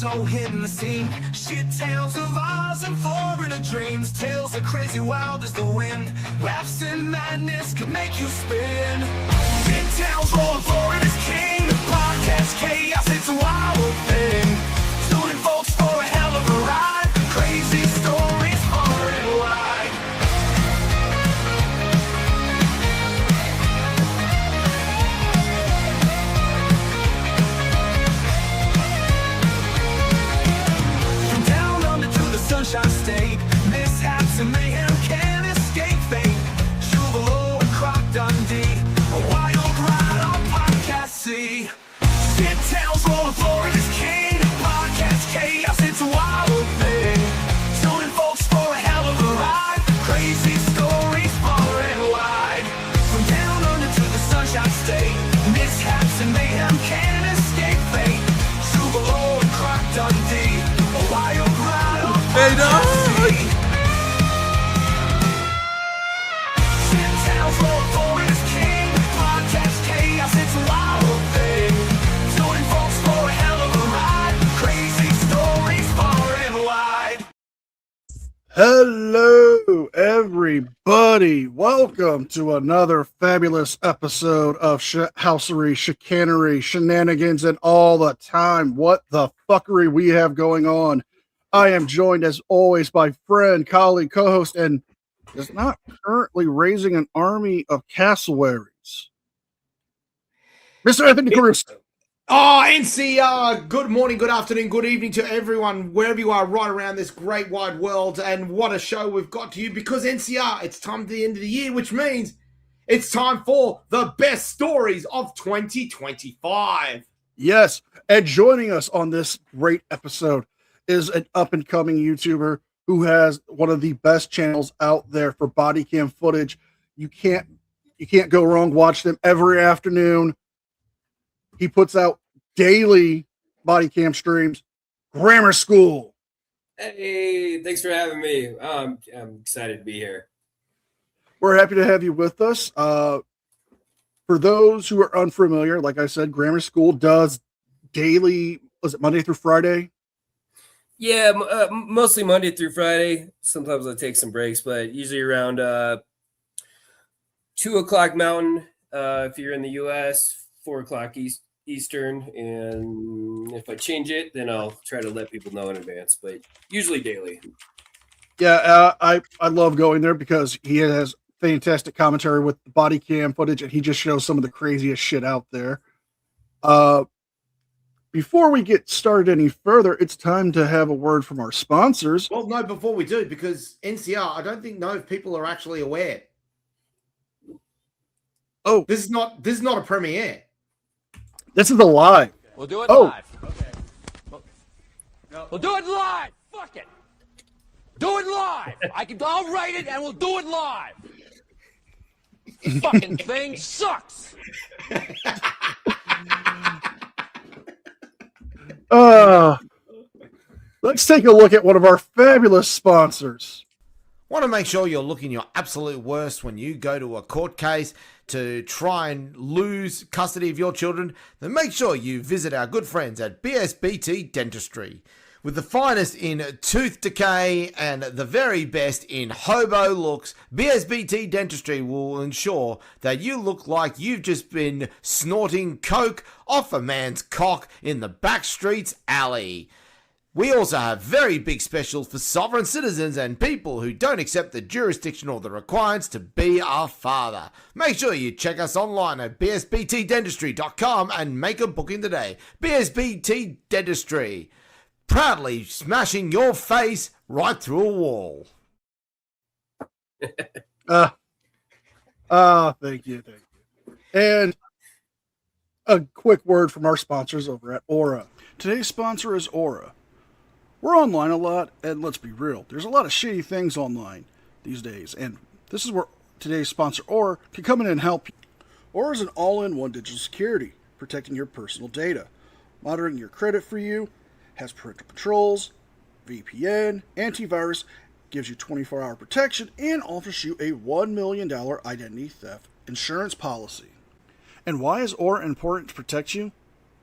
so hidden the scene. Shit tales of Oz and foreigner dreams. Tales are crazy wild as the wind. Laughs and madness could make you spin. Shit tales roll forward as king. The podcast chaos, it's a wild thing. Tuning folks for a hell of a ride. Crazy stories far and wide. From down under to the Sunshine State, mishaps and mayhem can't escape fate. Chuvalo and Croc Dundee, a wild ride on Podcast C. Shit tales rolling Florida's king. Podcast chaos, it's a wild thing. Tuning folks for a hell of a ride. Crazy stories far and wide. From down under to the Sunshine State, mishaps and mayhem can't escape fate. Chuvalo and Croc Dundee, a wild ride on Podcast C. Shit tales rolling Florida's king. Podcast chaos, it's a wild thing. Tuning folks for a hell of a ride. Crazy stories far and wide. Hello, everybody. Welcome to another fabulous episode of Housery, Chicanery, Shenanigans, and all the time. What the fuckery we have going on. I am joined, as always, by friend, colleague, co-host, and is not currently raising an army of cassowaries, Mr. Anthony Caruso. Oh, NCR, good morning, good afternoon, good evening to everyone, wherever you are right around this great wide world. And what a show we've got to you, because NCR, it's time to the end of the year, which means it's time for the best stories of 2025. Yes, and joining us on this great episode is an up-and-coming YouTuber who has one of the best channels out there for body cam footage. You can't go wrong. Watch them every afternoon. He puts out daily body cam streams. Grammar School. Hey, thanks for having me. I'm excited to be here. We're happy to have you with us. For those who are unfamiliar, like I said, Grammar School does daily, was it Monday through Friday? Yeah, mostly Monday through Friday. Sometimes I take some breaks, but usually around 2 o'clock Mountain if you're in the U.S., 4 o'clock Eastern. And if I change it, then I'll try to let people know in advance, but usually daily. Yeah, I love going there because he has fantastic commentary with the body cam footage, and he just shows some of the craziest shit out there. Before we get started any further, it's time to have a word from our sponsors. Well, no, before we do, because NCR, I don't know if people are actually aware. Oh, This is not a premiere. this is a live. We'll do it Oh. live. Okay. We'll do it live. Fuck it. Do it live. I'll write it and we'll do it live. This fucking thing sucks. Let's take a look at one of our fabulous sponsors. Want to make sure you're looking your absolute worst when you go to a court case to try and lose custody of your children? Then make sure you visit our good friends at BSBT Dentistry. With the finest in tooth decay and the very best in hobo looks, BSBT Dentistry will ensure that you look like you've just been snorting coke off a man's cock in the back streets alley. We also have very big specials for sovereign citizens and people who don't accept the jurisdiction or the requirements to be our father. Make sure you check us online at bsbtdentistry.com and make a booking today. BSBT Dentistry, proudly smashing your face right through a wall. Thank you. And a quick word from our sponsors over at Aura. Today's sponsor is Aura. We're online a lot, and let's be real, there's a lot of shitty things online these days, and this is where today's sponsor, Aura, can come in and help you. Aura is an all-in-one digital security, protecting your personal data, monitoring your credit for you, has parental controls, VPN, antivirus, gives you 24-hour protection, and offers you a $1 million identity theft insurance policy. And why is Aura important to protect you?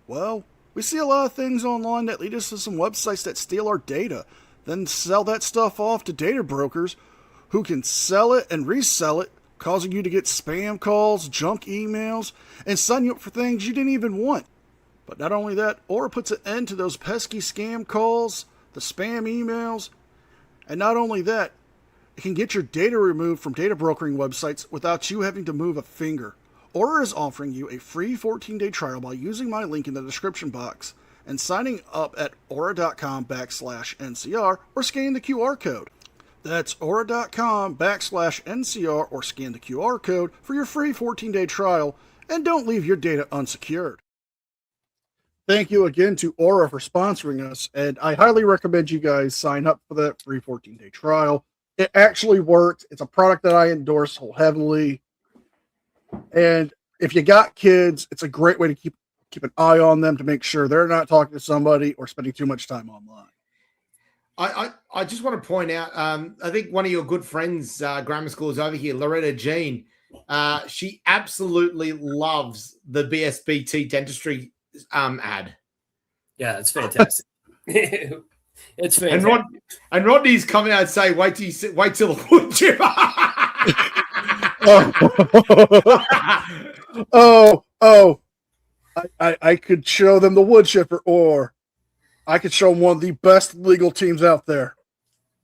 Well, We see a lot of things online that lead us to some websites that steal our data, then sell that stuff off to data brokers who can sell it and resell it, causing you to get spam calls, junk emails, and sign you up for things you didn't even want. But not only that, Aura puts an end to those pesky scam calls, the spam emails, and not only that, it can get your data removed from data brokering websites without you having to move a finger. Aura is offering you a free 14-day trial by using my link in the description box and signing up at aura.com/NCR or scanning the QR code. That's aura.com/NCR or scan the QR code for your free 14-day trial, and don't leave your data unsecured. Thank you again to Aura for sponsoring us, and I highly recommend you guys sign up for that free 14-day trial. It actually works. It's a product that I endorse wholeheartedly. And if you got kids, it's a great way to keep an eye on them to make sure they're not talking to somebody or spending too much time online. I just want to point out, I think one of your good friends, grammar school, is over here, Loretta Jean. She absolutely loves the BSBT dentistry ad. Yeah, it's fantastic. It's fantastic. And Rodney's coming out and say, wait till the wood chipper. I could show them the wood chipper, or I could show them one of the best legal teams out there.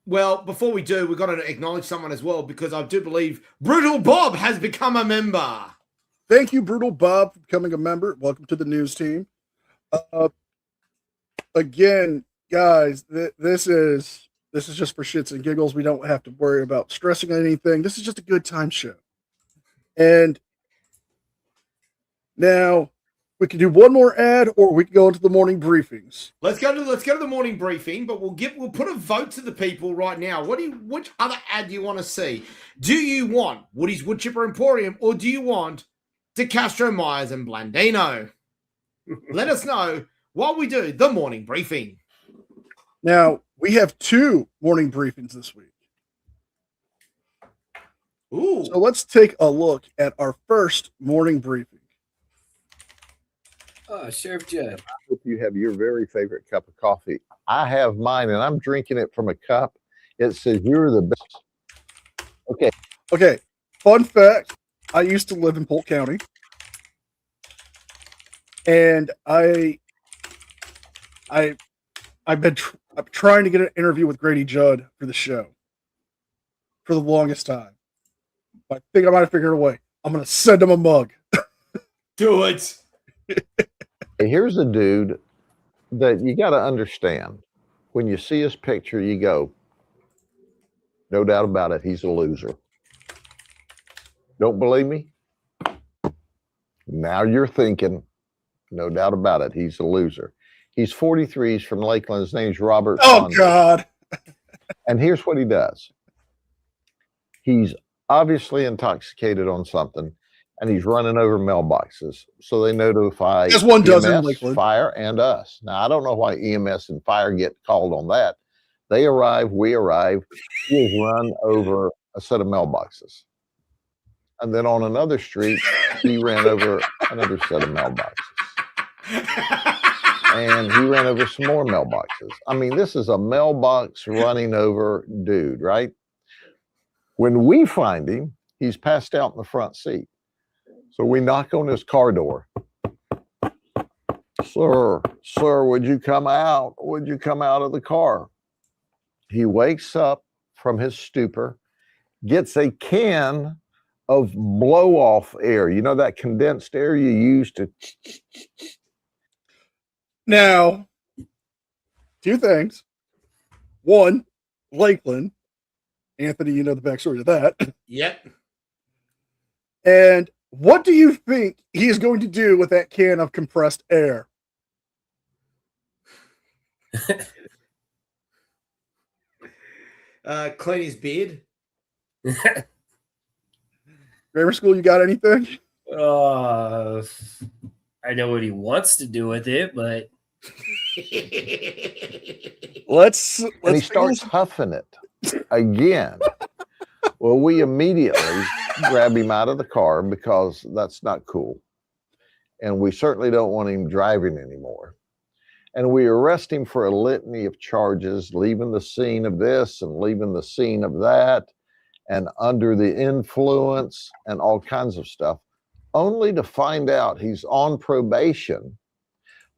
Well, before we do, we've got to acknowledge someone as well, because I do believe Brutal Bob has become a member. Thank you, Brutal Bob, for becoming a member. Welcome to the news team. Again, guys, this is just for shits and giggles. We don't have to worry about stressing anything. This is just a good time show. And now we can do one more ad, or we can go into the morning briefings. Let's go to the morning briefing, but we'll put a vote to the people right now. Which other ad do you want to see? Do you want Woody's Wood Chipper Emporium, or do you want DeCastro, Myers, and Blandino? Let us know while we do the morning briefing. Now, we have 2 morning briefings this week. Ooh. So let's take a look at our first morning briefing. Oh, Sheriff Judd. I hope you have your very favorite cup of coffee. I have mine, and I'm drinking it from a cup. It says you're the best. Okay. Fun fact: I used to live in Polk County, and I'm trying to get an interview with Grady Judd for the show for the longest time. But I think I might have figured a way. I'm going to send him a mug. Do it. Here's a dude that you got to understand. When you see his picture, you go, no doubt about it, he's a loser. Don't believe me? Now you're thinking, no doubt about it, he's a loser. He's 43. He's from Lakeland. His name's Robert. Oh, God. And here's what he does. He's obviously intoxicated on something, and he's running over mailboxes. So they notify As one does in EMS, Lakeland. fire, and us. Now, I don't know why EMS and fire get called on that. They arrive, we arrive. He has run over a set of mailboxes. And then on another street, he ran over another set of mailboxes. And he ran over some more mailboxes. I mean, this is a mailbox running over dude, right? When we find him, he's passed out in the front seat. So we knock on his car door. Sir, would you come out? Would you come out of the car? He wakes up from his stupor, gets a can of blow-off air. You know that condensed air you use to... Now, 2 things. One, Lakeland. Anthony, you know the backstory to that. Yep. And what do you think he is going to do with that can of compressed air? Clean his beard. Grammar school, you got anything? I know what he wants to do with it, but Let's And he starts huffing it again. Well, we immediately grab him out of the car because that's not cool. And we certainly don't want him driving anymore. And we arrest him for a litany of charges, leaving the scene of this and leaving the scene of that, and under the influence and all kinds of stuff, only to find out he's on probation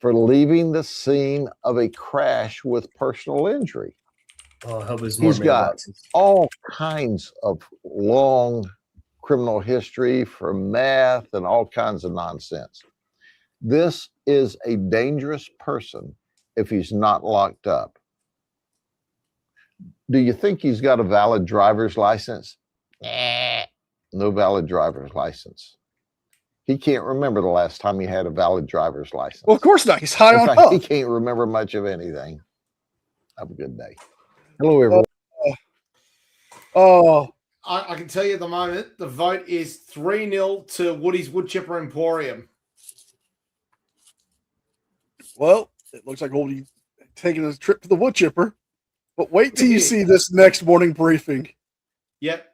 for leaving the scene of a crash with personal injury. Oh, I hope it's more He's got mailboxes. all kinds of long criminal history for meth and all kinds of nonsense. This is a dangerous person if he's not locked up. Do you think he's got a valid driver's license? No valid driver's license. He can't remember the last time he had a valid driver's license. Well, of course not. He's high In on fact, he huff. can't remember much of anything. Have a good day. Hello, everyone. Oh, I can tell you at the moment, the vote is 3-0 to Woody's Wood Chipper Emporium. well, it looks like Oldie taking a trip to the wood chipper. But wait till you see this next morning briefing. Yep.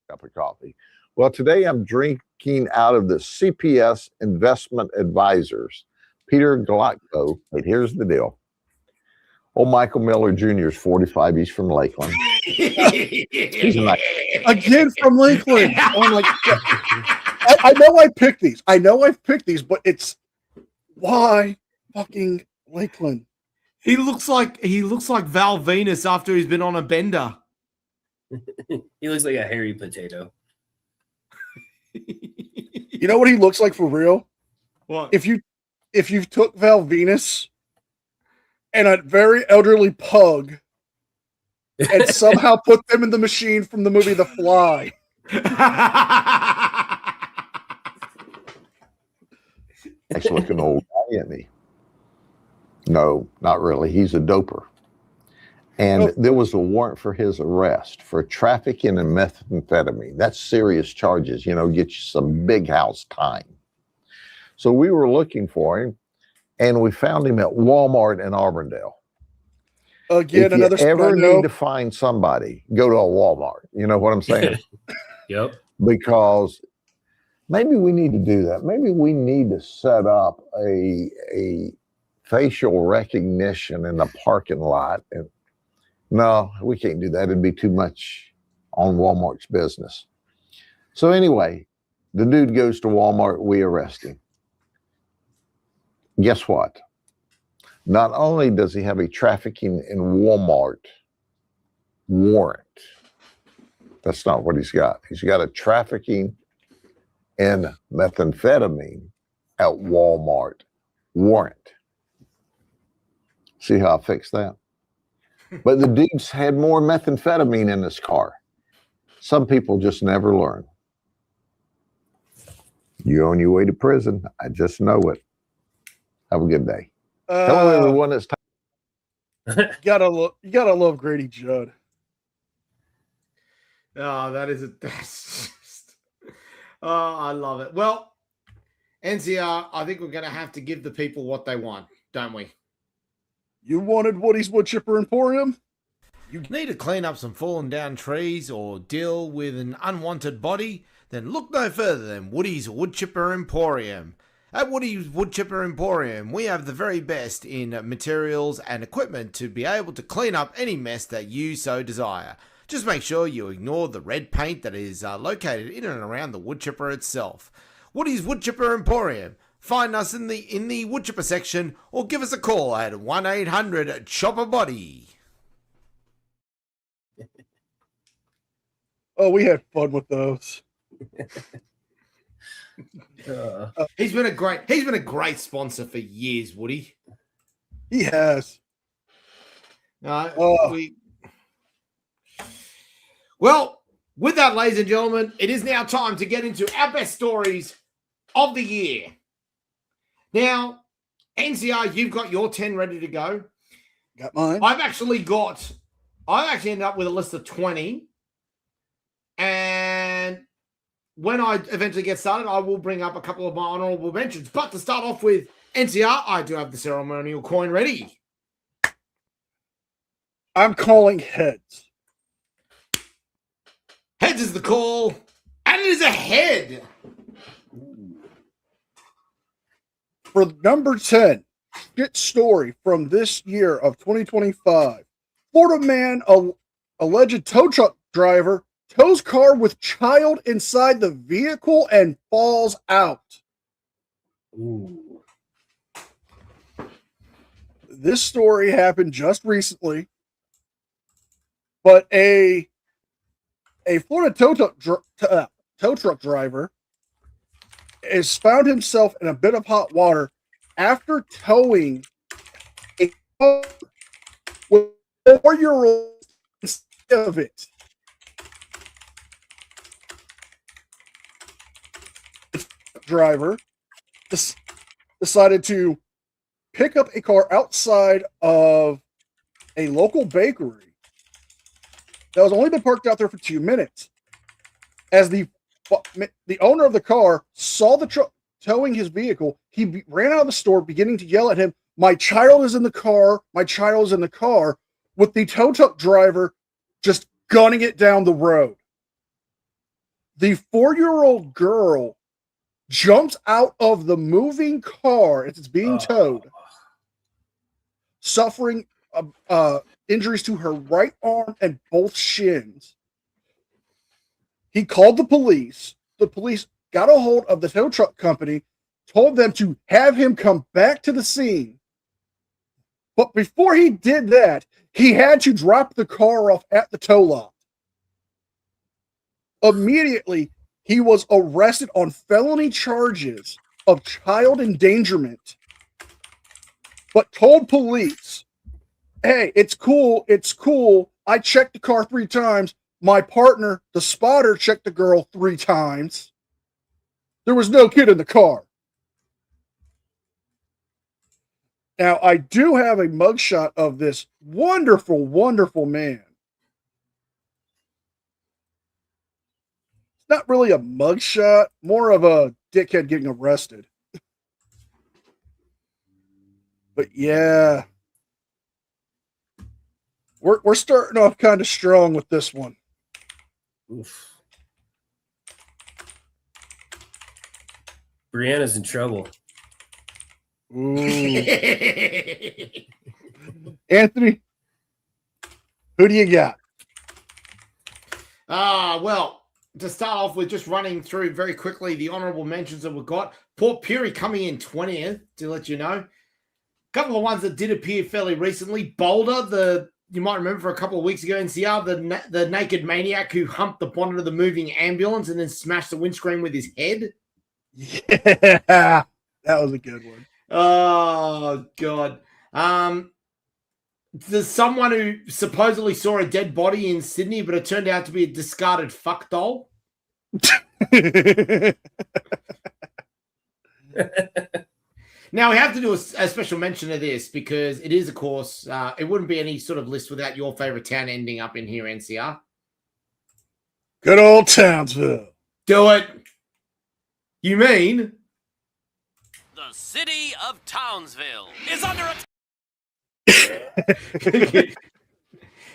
Cup of coffee. Well, today I'm drinking out of the CPS Investment Advisors, Peter Glotko. But here's the deal. Old Michael Miller Jr. is 45. He's from Lakeland. He's a nice. Again from Lakeland. Oh my God. I know I picked these. I know I've picked these, but it's why fucking Lakeland? He looks like Val Venus after he's been on a bender. He looks like a hairy potato. You know what he looks like for real? What? If you took Val Venus and a very elderly pug and somehow put them in the machine from the movie The Fly. Nice looking old guy, isn't he? No, not really. He's a doper. And there was a warrant for his arrest for trafficking in methamphetamine. That's serious charges, you know, get you some big house time. So we were looking for him, and we found him at Walmart in Auburndale. Again, If another you ever spot I know. need to find somebody, go to a Walmart. You know what I'm saying? Yep. Because maybe we need to do that. Maybe we need to set up a facial recognition in the parking lot. And no, we can't do that. It'd be too much on Walmart's business. So anyway, the dude goes to Walmart. We arrest him. Guess what? Not only does he have a trafficking in Walmart warrant, that's not what he's got. He's got a trafficking in methamphetamine at Walmart warrant. See how I fixed that? But the dude's had more methamphetamine in his car. Some people just never learn. You're on your way to prison. I just know it. Have a good day. Hello, everyone. It's time. You gotta love Grady Judd. Oh, that's just, oh, I love it. Well, NCR, I think we're going to have to give the people what they want, don't we? You wanted Woody's Wood Chipper Emporium? You need to clean up some fallen down trees or deal with an unwanted body? Then look no further than Woody's Wood Chipper Emporium. At Woody's Wood Chipper Emporium, we have the very best in materials and equipment to be able to clean up any mess that you so desire. Just make sure you ignore the red paint that is located in and around the wood chipper itself. Woody's Wood Chipper Emporium. Find us in the wood chipper section or give us a call at 1-800-CHOPPER-BODY. Oh, we had fun with those. He's been a great sponsor for years, Woody. He has. Well, with that, ladies and gentlemen, it is now time to get into our best stories of the year. Now, NCR, you've got your 10 ready to go. Got mine. I've actually ended up with a list of 20. And when I eventually get started, I will bring up a couple of my honorable mentions. But to start off with, NCR, I do have the ceremonial coin ready. I'm calling heads. Heads is the call, and it is a head. For number 10, shit story from this year of 2025. Florida man, alleged tow truck driver, tows car with child inside the vehicle and falls out. Ooh. This story happened just recently, but a Florida tow truck driver has found himself in a bit of hot water after towing a car with a 4-year-old instead of it. The driver decided to pick up a car outside of a local bakery that was only been parked out there for 2 minutes. As the owner of the car saw the truck towing his vehicle, he ran out of the store beginning to yell at him, "My child is in the car, my child is in the car," with the tow truck driver just gunning it down the road. The 4-year-old girl jumps out of the moving car as it's being towed, suffering injuries to her right arm and both shins. He called the police. The police got a hold of the tow truck company, told them to have him come back to the scene. But before he did that, he had to drop the car off at the tow lot. Immediately, he was arrested on felony charges of child endangerment, but told police, "Hey, it's cool. It's cool. I checked the car 3 times. My partner, the spotter, checked the girl 3 times. There was no kid in the car." Now, I do have a mugshot of this wonderful, wonderful man. It's not really a mugshot, more of a dickhead getting arrested. But yeah, we're starting off kind of strong with this one. Oof. Brianna's in trouble. Ooh. Anthony, who do you got? Well, to start off with, just running through very quickly the honourable mentions that we've got. Port Pirie coming in 20th, to let you know. A couple of ones that did appear fairly recently. Boulder, you might remember for a couple of weeks ago, NCR, the naked maniac who humped the bonnet of the moving ambulance and then smashed the windscreen with his head. Yeah, that was a good one. Oh, God. There's someone who supposedly saw a dead body in Sydney, but it turned out to be a discarded fuck doll. Now, we have to do a special mention of this because it is, of course, it wouldn't be any sort of list without your favorite town ending up in here, NCR. Good old Townsville. Do it. You mean? The city of Townsville is under attack.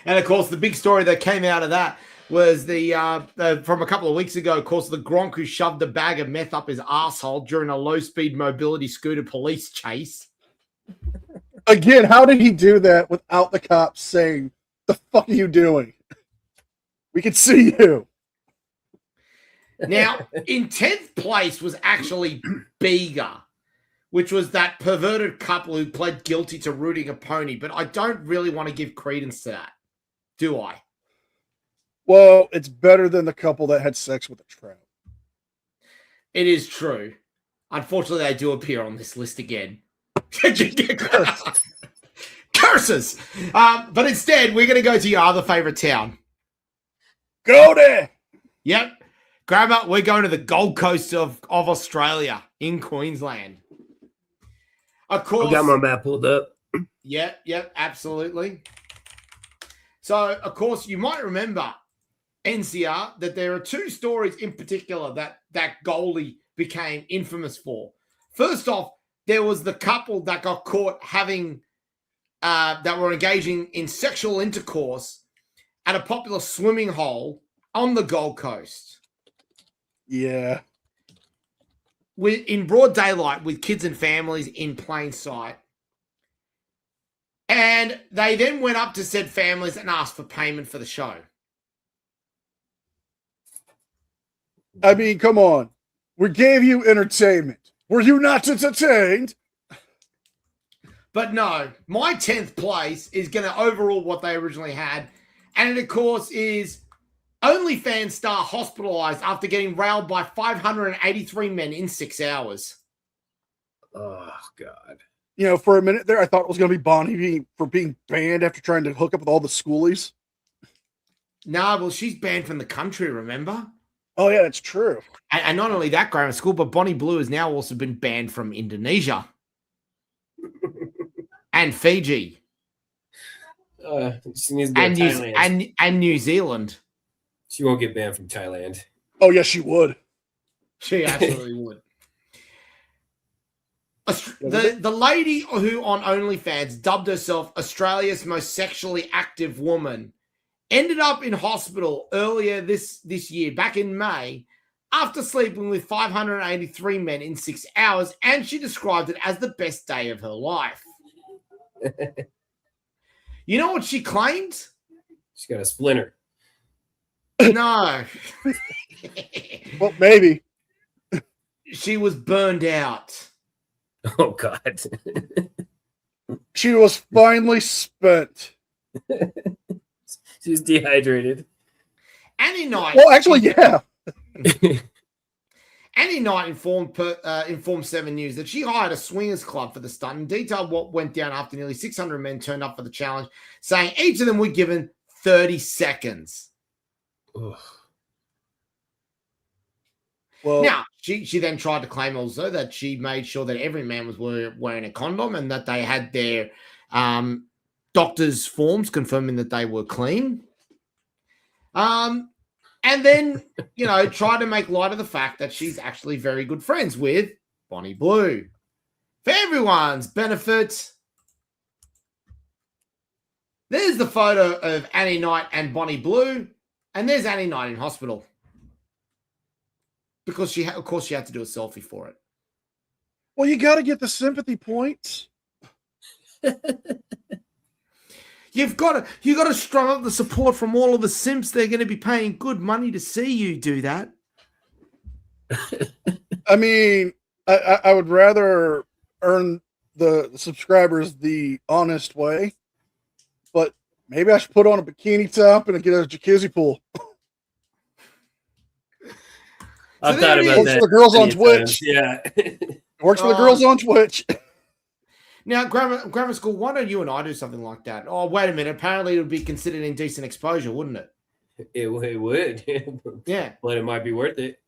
And, of course, the big story that came out of that was from a couple of weeks ago, of course, the Gronk who shoved a bag of meth up his asshole during a low-speed mobility scooter police chase. Again, how did he do that without the cops saying, "The fuck are you doing? We can see you." Now, in 10th place was actually Bega, which was that perverted couple who pled guilty to rooting a pony. But I don't really want to give credence to that, do I? Well, it's better than the couple that had sex with a trout. It is true. Unfortunately, they do appear on this list again. Curses! But instead, we're going to go to your other favorite town. Go there! Yep. Grab up. We're going to the Gold Coast of Australia in Queensland. Of course. I got my map pulled up. Yep, absolutely. So, of course, you might remember, NCR, that there are 2 stories in particular that Goldie became infamous for. First off, there was the couple that got caught having, that were engaging in sexual intercourse at a popular swimming hole on the Gold Coast. Yeah. In broad daylight with kids and families in plain sight. And they then went up to said families and asked for payment for the show. I mean, come on. We gave you entertainment. Were you not entertained? But no, my 10th place is going to overrule what they originally had. And it, of course, is OnlyFans star hospitalized after getting railed by 583 men in 6 hours. Oh, God. You know, for a minute there, I thought it was going to be Bonnie for being banned after trying to hook up with all the schoolies. Nah, well, she's banned from the country, remember? Oh, yeah, that's true. And not only that, grammar school, but Bonnie Blue has now also been banned from Indonesia and Fiji She needs to go to Thailand. and New Zealand. She won't get banned from Thailand. Oh, yes, she would. She absolutely would. The lady who on OnlyFans dubbed herself Australia's most sexually active woman ended up in hospital earlier this year, back in May, after sleeping with 583 men in 6 hours, and she described it as the best day of her life. You know what she claimed? She got a splinter. No. Well, maybe. She was burned out. Oh, God. She was finally spent. She was dehydrated. Annie Knight. Well, actually, yeah. Annie Knight informed 7 News that she hired a swingers club for the stunt and detailed what went down after nearly 600 men turned up for the challenge, saying each of them were given 30 seconds. Ugh. Well, Now, she then tried to claim also that she made sure that every man was wearing a condom and that they had their doctor's forms confirming that they were clean. And then, try to make light of the fact that she's actually very good friends with Bonnie Blue. For everyone's benefit, there's the photo of Annie Knight and Bonnie Blue, and there's Annie Knight in hospital. Because she had to do a selfie for it. well, you got to get the sympathy points. You got to strum up the support from all of the simps. They're going to be paying good money to see you do that. I mean, I would rather earn the subscribers the honest way, but maybe I should put on a bikini top and get a jacuzzi pool. I've thought about Works that. for the girls on many Twitch. times. Yeah. Works for the girls on Twitch. Now, grammar school, why don't you and I do something like that? Oh, wait a minute. Apparently, it would be considered indecent exposure, wouldn't it? It would. Yeah. But it might be worth it.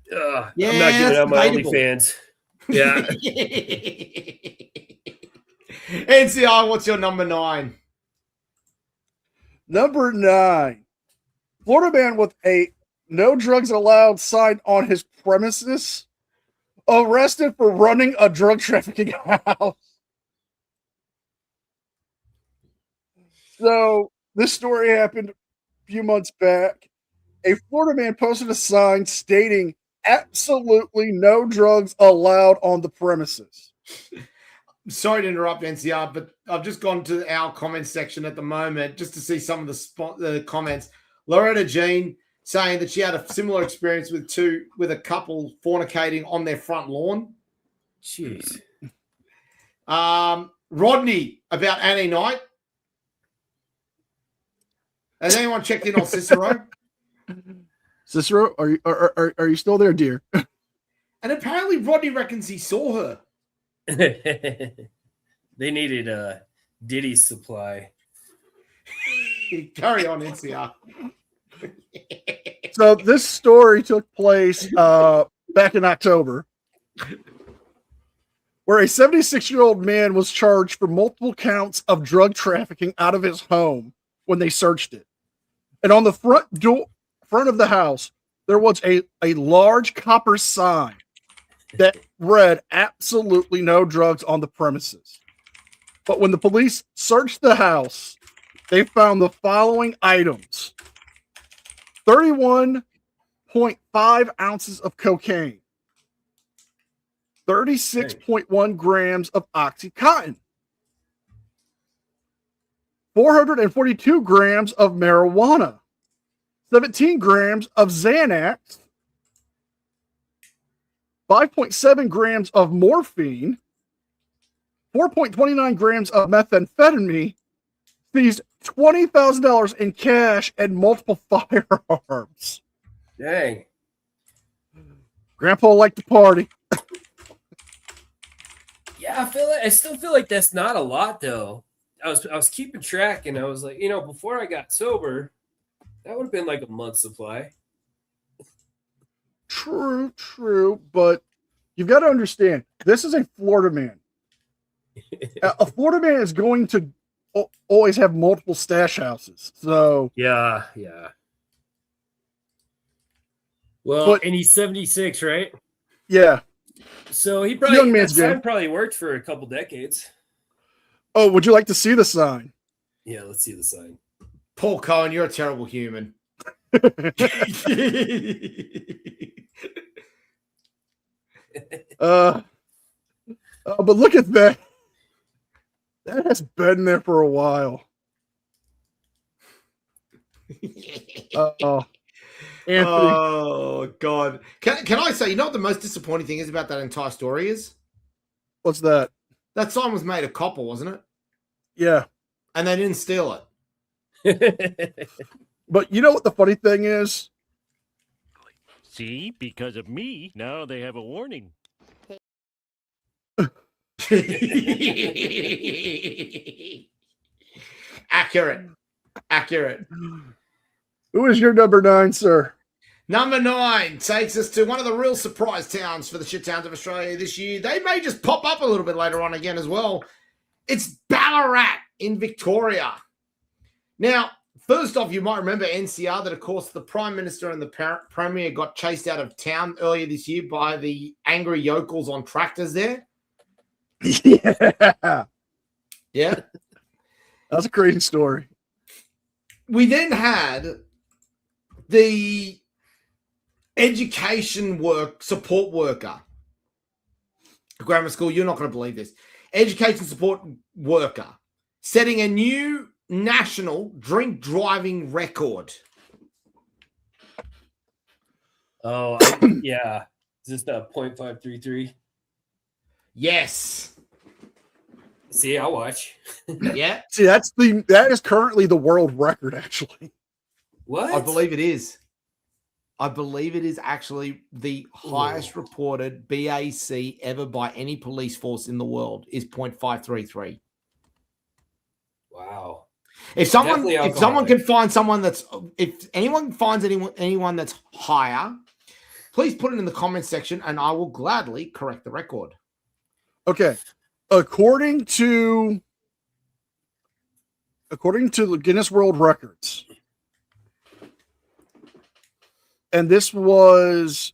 Yeah, I'm not giving up my debatable. OnlyFans. Yeah. NCI, what's your number 9? Number 9. Florida man with a no drugs allowed sign on his premises arrested for running a drug trafficking house. So this story happened a few months back. A Florida man posted a sign stating absolutely no drugs allowed on the premises. Sorry to interrupt, NCR, but I've just gone to our comments section at the moment just to see some of the comments. Loretta Jean saying that she had a similar experience with a couple fornicating on their front lawn. Jeez. Rodney about Annie Knight. Has anyone checked in on Cicero? Cicero, are you still there, dear? And apparently Rodney reckons he saw her. They needed a Diddy's supply. Carry on, NCR. So this story took place back in October, where a 76-year-old man was charged for multiple counts of drug trafficking out of his home when they searched it. And on the front of the house, there was a large copper sign that read absolutely no drugs on the premises. But when the police searched the house, they found the following items: 31.5 ounces of cocaine, 36.1 grams of Oxycontin, 442 grams of marijuana, 17 grams of Xanax, 5.7 grams of morphine, 4.29 grams of methamphetamine, seized $20,000 in cash and multiple firearms. Dang. Grandpa liked to party. Yeah, I still feel like that's not a lot though. I was keeping track and I was like, before I got sober, that would have been like a month's supply. True, but you've got to understand, this is a Florida man. A Florida man is going to always have multiple stash houses. So Yeah. Well, and he's 76, right? Yeah. So he Young man's game. probably worked for a couple decades. Oh, would you like to see the sign? Yeah, let's see the sign. Paul Cohen, you're a terrible human. But look at that. That has been there for a while. Anthony. Oh God! Can I say? You know what the most disappointing thing is about that entire story is? What's that? That sign was made of copper, wasn't it? Yeah. And they didn't steal it. But you know what the funny thing is? See, because of me, now they have a warning. Accurate. Who is your number 9, sir? Number 9 takes us to one of the real surprise towns for the shit towns of Australia this year. They may just pop up a little bit later on again as well. It's Ballarat in Victoria. Now, first off, you might remember NCR that, of course, the Prime Minister and the Premier got chased out of town earlier this year by the angry yokels on tractors there. Yeah. Yeah. That's a crazy story. We then had the education support worker. Grammar school, you're not going to believe this. Education support worker setting a new national drink driving record. Oh, yeah. Is this the 0.533? Yes. See, I'll watch. Yeah. See, that is currently the world record, actually. What? I believe it is. I believe it is actually the highest reported BAC ever by any police force in the world is 0.533. Wow. If someone can find someone if anyone finds anyone that's higher, please put it in the comments section and I will gladly correct the record. Okay. According to the Guinness World Records, and this was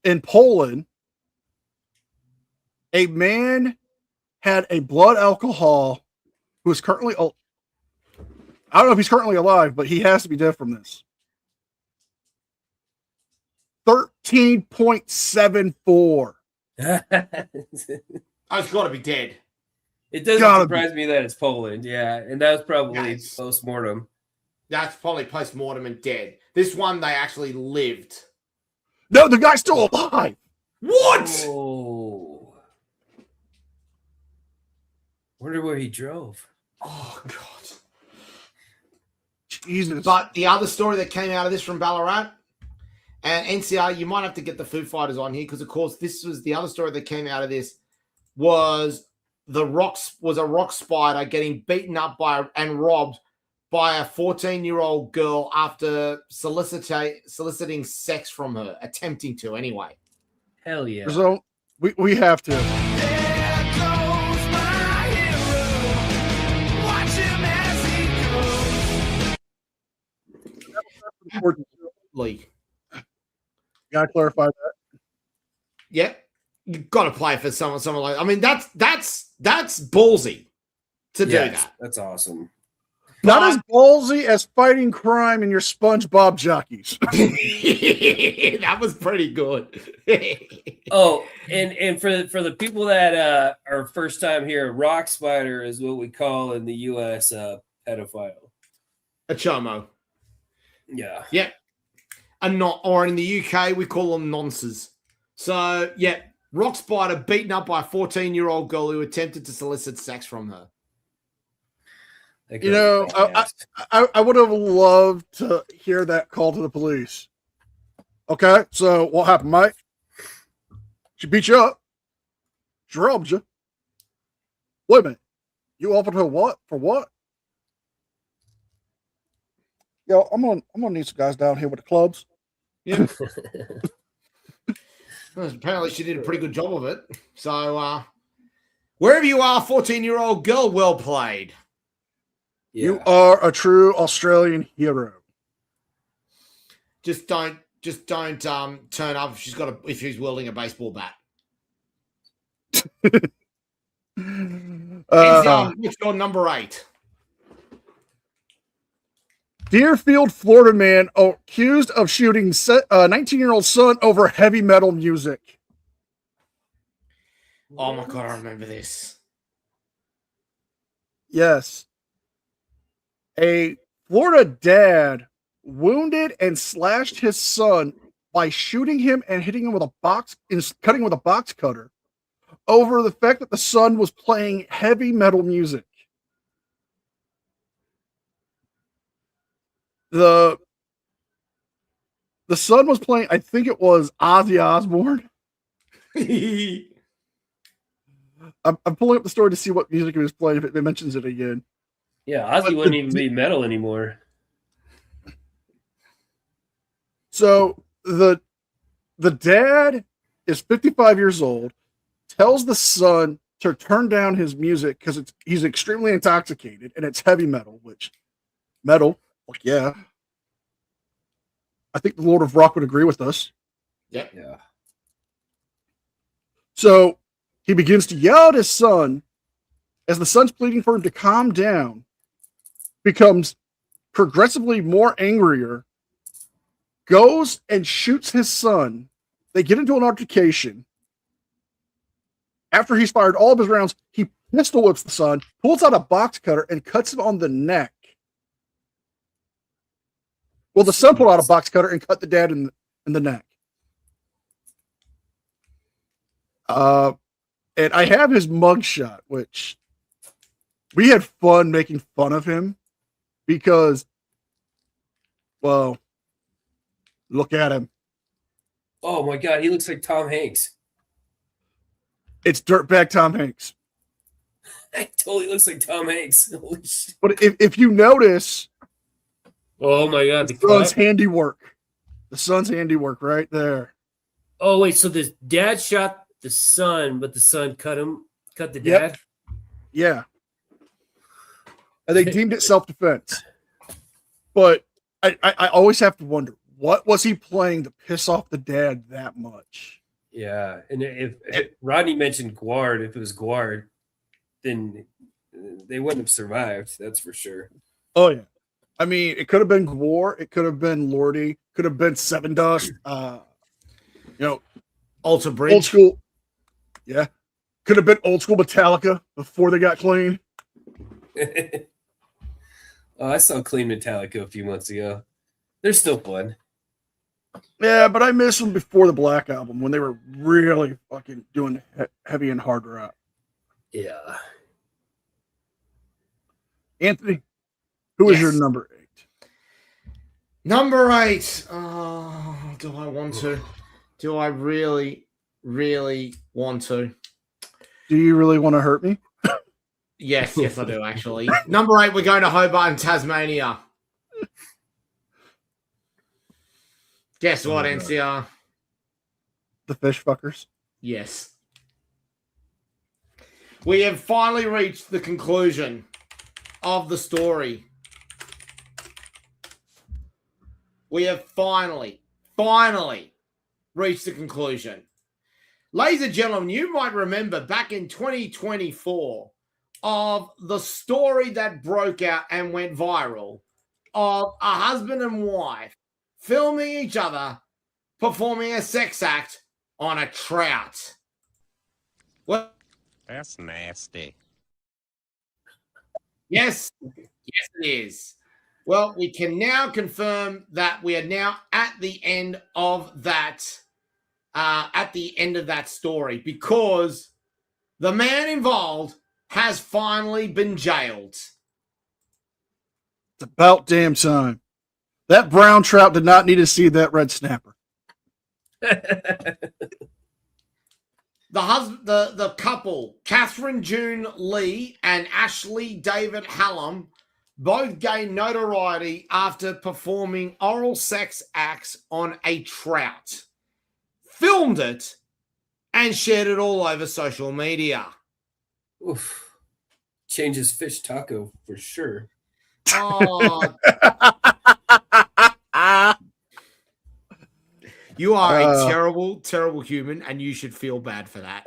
in Poland, a man had a blood alcohol who is currently, I don't know if he's currently alive, but he has to be dead from this. 13.74. I've got to be dead. It doesn't surprise me that it's Poland, yeah. And that was probably post-mortem. That's probably post-mortem and dead. This one, they actually lived. No, the guy's still alive. What? Oh. Wonder where he drove. Oh, God. Jesus. But the other story that came out of this from Ballarat, and NCR, you might have to get the Foo Fighters on here because, of course, this was the other story that came out of this was a rock spider getting beaten up and robbed by a 14-year-old girl after soliciting sex from her, attempting to anyway. Hell yeah. So we have to. There goes my hero. Watch him as he goes. League. Gotta clarify that. Yeah. You've got to play for someone like. I mean, that's ballsy to do that. That's awesome. Not as ballsy as fighting crime in your SpongeBob jockeys. That was pretty good. Oh, and for the people that are first time here, Rock Spider is what we call in the U.S. Pedophile. A chomo. Yeah. Yeah. Or in the UK, we call them nonces. So, yeah, Rock Spider beaten up by a 14-year-old girl who attempted to solicit sex from her. You know, I would have loved to hear that call to the police. Okay, so what happened, mate? She beat you up. She robbed you. Wait a minute. You offered her what? For what? Yo, I'm gonna need some guys down here with the clubs. Yeah. Well, apparently she did a pretty good job of it. So, wherever you are, 14-year-old girl, well played. Yeah. You are a true Australian hero. Just don't turn up if she's wielding a baseball bat. What's your number 8? Deerfield, Florida man accused of shooting 19-year-old son over heavy metal music. Oh my God, I remember this. Yes. A Florida dad wounded and slashed his son by shooting him and hitting him with cutting with a box cutter over the fact that the son was playing heavy metal music. The son was playing, I think it was Ozzy Osbourne. I'm pulling up the story to see what music he was playing if it mentions it again. Yeah, Ozzy wouldn't even be metal anymore. So the dad is 55 years old, tells the son to turn down his music because he's extremely intoxicated and it's heavy metal, which metal, like, yeah. I think the Lord of Rock would agree with us. Yep. Yeah. So he begins to yell at his son as the son's pleading for him to calm down, becomes progressively more angrier, goes and shoots his son. They get into an altercation. After he's fired all of his rounds, he pistol whips the son, pulls out a box cutter, and cuts him on the neck. Well, the son pulled out a box cutter and cut the dad in the neck. And I have his mugshot, which we had fun making fun of him because, well, look at him. Oh my God, he looks like Tom Hanks. It's dirtbag Tom Hanks. It totally looks like Tom Hanks. Holy shit. But if you notice, Oh my God, the son's handiwork. The son's handiwork right there. Oh wait, so the dad shot the son, but the son cut the dad? Yep. Yeah. And they deemed it self-defense. But I always have to wonder, what was he playing to piss off the dad that much? Yeah, and if Rodney mentioned Guard, if it was Guard, then they wouldn't have survived. That's for sure. Oh yeah, I mean, it could have been Gwar, it could have been Lordy, could have been Seven Dust. Alter Bridge, old school. Yeah, could have been old school Metallica before they got clean. Oh, I saw Clean Metallica a few months ago. They're still fun. Yeah, but I miss them before the Black Album when they were really fucking doing heavy and hard rock. Yeah. Anthony, who is your Yes. number 8? Number 8. Oh, do I want to? Do I really, really want to? Do you really want to hurt me? Yes, I do actually. Number 8, we're going to Hobart, Tasmania. Guess what, NCR? The fish fuckers. Yes. We have finally reached the conclusion of the story. We have finally reached the conclusion. Ladies and gentlemen, you might remember back in 2024 of the story that broke out and went viral of a husband and wife filming each other performing a sex act on a trout. Well, That's nasty. yes, it is. Well, we can now confirm that we are now at the end of that story because the man involved has finally been jailed. It's about damn time. That brown trout did not need to see that red snapper. The couple, Catherine June Lee and Ashley David Hallam, both gained notoriety after performing oral sex acts on a trout, filmed it, and shared it all over social media. Oof. Changes fish taco for sure. Oh, you are a terrible, terrible human, and you should feel bad for that.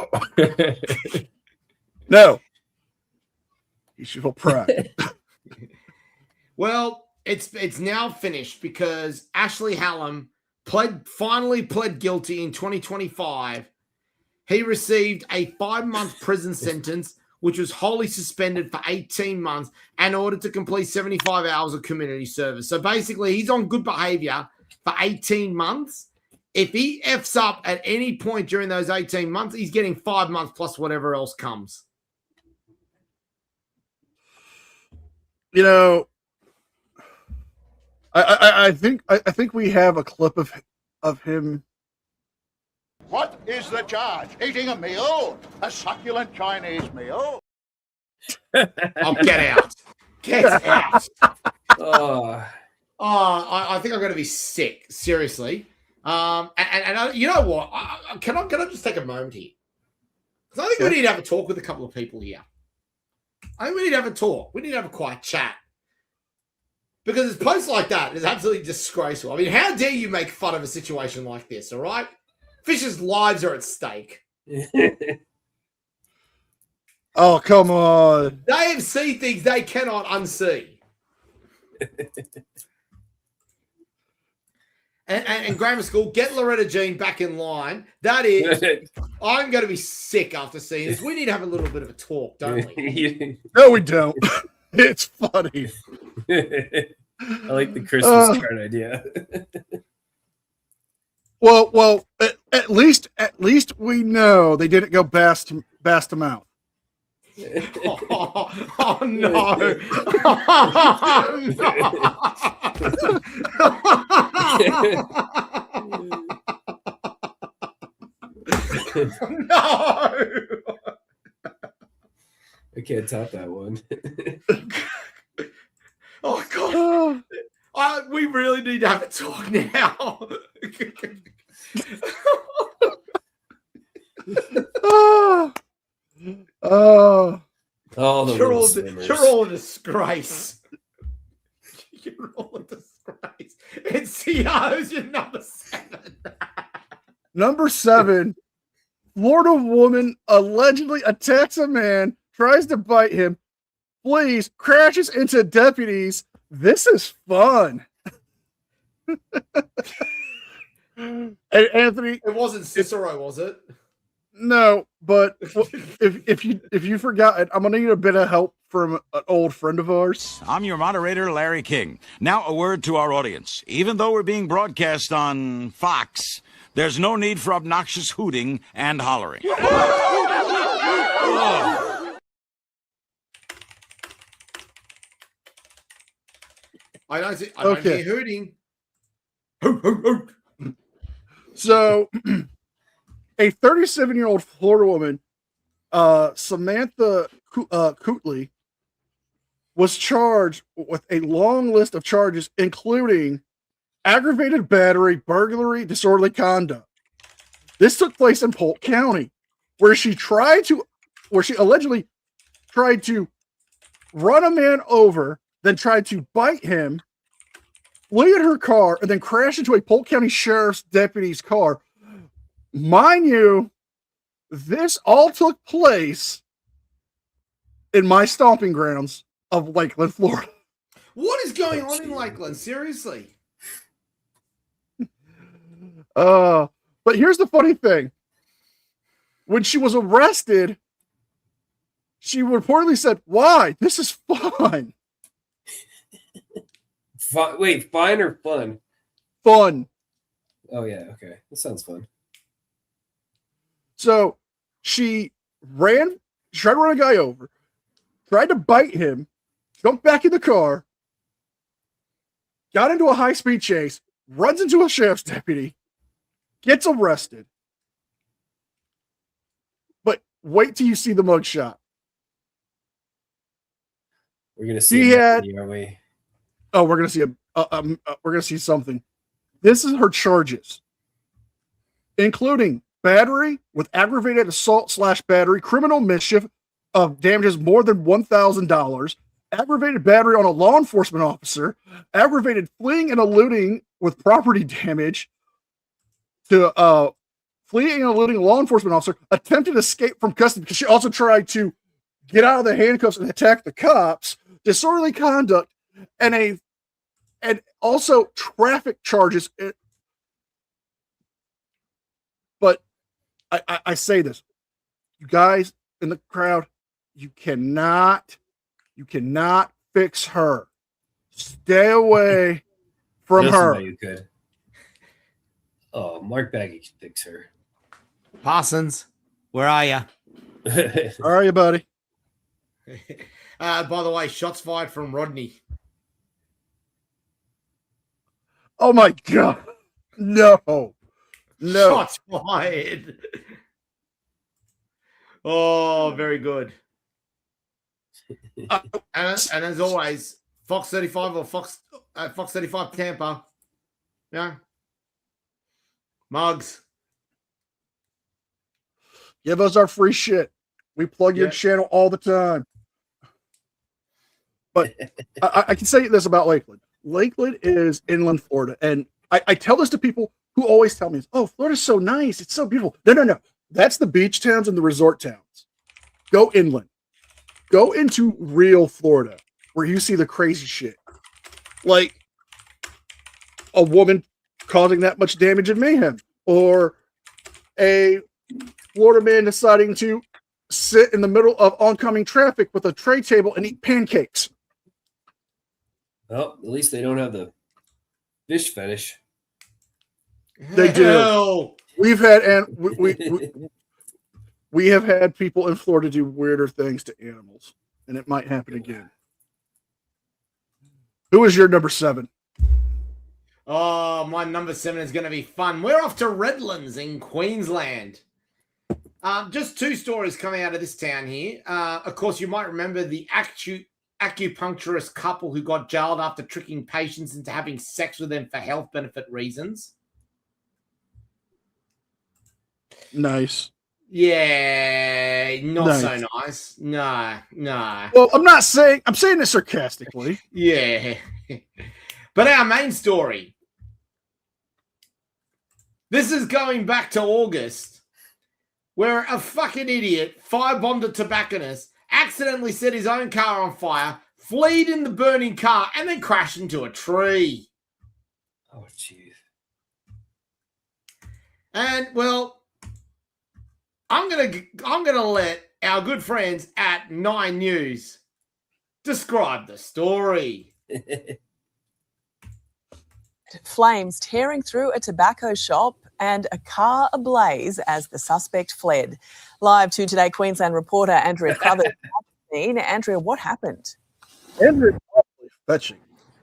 No. You should feel proud. Well, it's now finished because Ashley Hallam finally pled guilty in 2025. He received a 5-month prison sentence, which was wholly suspended for 18 months and ordered to complete 75 hours of community service. So basically, he's on good behavior for 18 months. If he F's up at any point during those 18 months, he's getting 5 months plus whatever else comes. You know, I think we have a clip of him. What is the charge? Eating a meal? A succulent Chinese meal? Oh, get out. Get out. Oh, I think I'm going to be sick. Seriously. And you know what? Can I just take a moment here? Because I think we need to have a talk with a couple of people here. I think we need to have a talk. We need to have a quiet chat. Because posts like that is absolutely disgraceful. I mean, how dare you make fun of a situation like this, all right? Fish's lives are at stake. Oh, come on. They have seen things they cannot unsee. and grammar school, get Loretta Jean back in line. That is, I'm going to be sick after seeing this. We need to have a little bit of a talk, don't we? No, we don't. It's funny. I like the Christmas card idea. Well, at least we know they didn't go bast him out. Oh no! No! I can't top that one. Oh God! We really need to have a talk now. All you're all a disgrace. You're all a disgrace. And CEO's your number 7. Number 7, Florida woman allegedly attacks a man, tries to bite him, flees, crashes into deputies. This is fun. And Anthony, it wasn't Cicero, was it? No, but if you forgot it, I'm gonna need a bit of help from an old friend of ours. I'm your moderator, Larry King. Now, a word to our audience. Even though we're being broadcast on Fox, there's no need for obnoxious hooting and hollering. I don't hear hooting. Hoot, hoot, hoot. So, a 37-year-old Florida woman, Samantha Cootley, was charged with a long list of charges, including aggravated battery, burglary, disorderly conduct. This took place in Polk County, where she allegedly tried to run a man over, then tried to bite him, flee in her car, and then crash into a Polk County Sheriff's deputy's car. Mind you, this all took place in my stomping grounds of Lakeland, Florida. What is going on in Lakeland? Seriously. But here's the funny thing. When she was arrested, she reportedly said, "Why? This is fun." Wait, fine or fun? Fun. Oh yeah, okay. That sounds fun. So she tried to run a guy over, tried to bite him, jumped back in the car, got into a high-speed chase, runs into a sheriff's deputy, gets arrested. But wait till you see the mugshot. We're gonna see. Aren't we? Oh, we're gonna see we're gonna see something. This is her charges, including battery with aggravated assault / battery, criminal mischief of damages more than $1,000, aggravated battery on a law enforcement officer, aggravated fleeing and eluding with property damage to fleeing and eluding a law enforcement officer, attempted escape from custody because she also tried to get out of the handcuffs and attack the cops, disorderly conduct, and also traffic charges. But I say this, you guys in the crowd, you cannot fix her. Stay away from her. You could. Oh, Mark Baggy can fix her. Parsons, where are you? Where are you, buddy? By the way, shots fired from Rodney. Oh my God. No. Shots fired. Oh, very good. And as always, Fox 35 or Fox 35 Tampa. Yeah. Mugs. Give us our free shit. We plug your channel all the time. But I can say this about Lakeland. Lakeland is inland Florida. And I tell this to people who always tell me, "Oh, Florida's so nice. It's so beautiful." No. That's the beach towns and the resort towns. Go inland. Go into real Florida where you see the crazy shit. Like a woman causing that much damage and mayhem. Or a Florida man deciding to sit in the middle of oncoming traffic with a tray table and eat pancakes. Well, at least they don't have the fish fetish. They do. We've had we have had people in Florida do weirder things to animals, and it might happen again. Who is your number 7? Oh, my number 7 is going to be fun. We're off to Redlands in Queensland. Just 2 stories coming out of this town here. Of course, you might remember the acupuncturist couple who got jailed after tricking patients into having sex with them for health benefit reasons. Nice. Yeah, not so nice. No. Well, I'm saying it sarcastically. Yeah. But our main story. This is going back to August, where a fucking idiot firebombed a tobacconist, accidentally set his own car on fire, fled in the burning car, and then crashed into a tree. Oh, jeez. And, well, I'm gonna let our good friends at 9 News describe the story. Flames tearing through a tobacco shop and a car ablaze as the suspect fled. Live to Today Queensland reporter Andrea Crothers. Andrea, what happened? Andrea, fetching.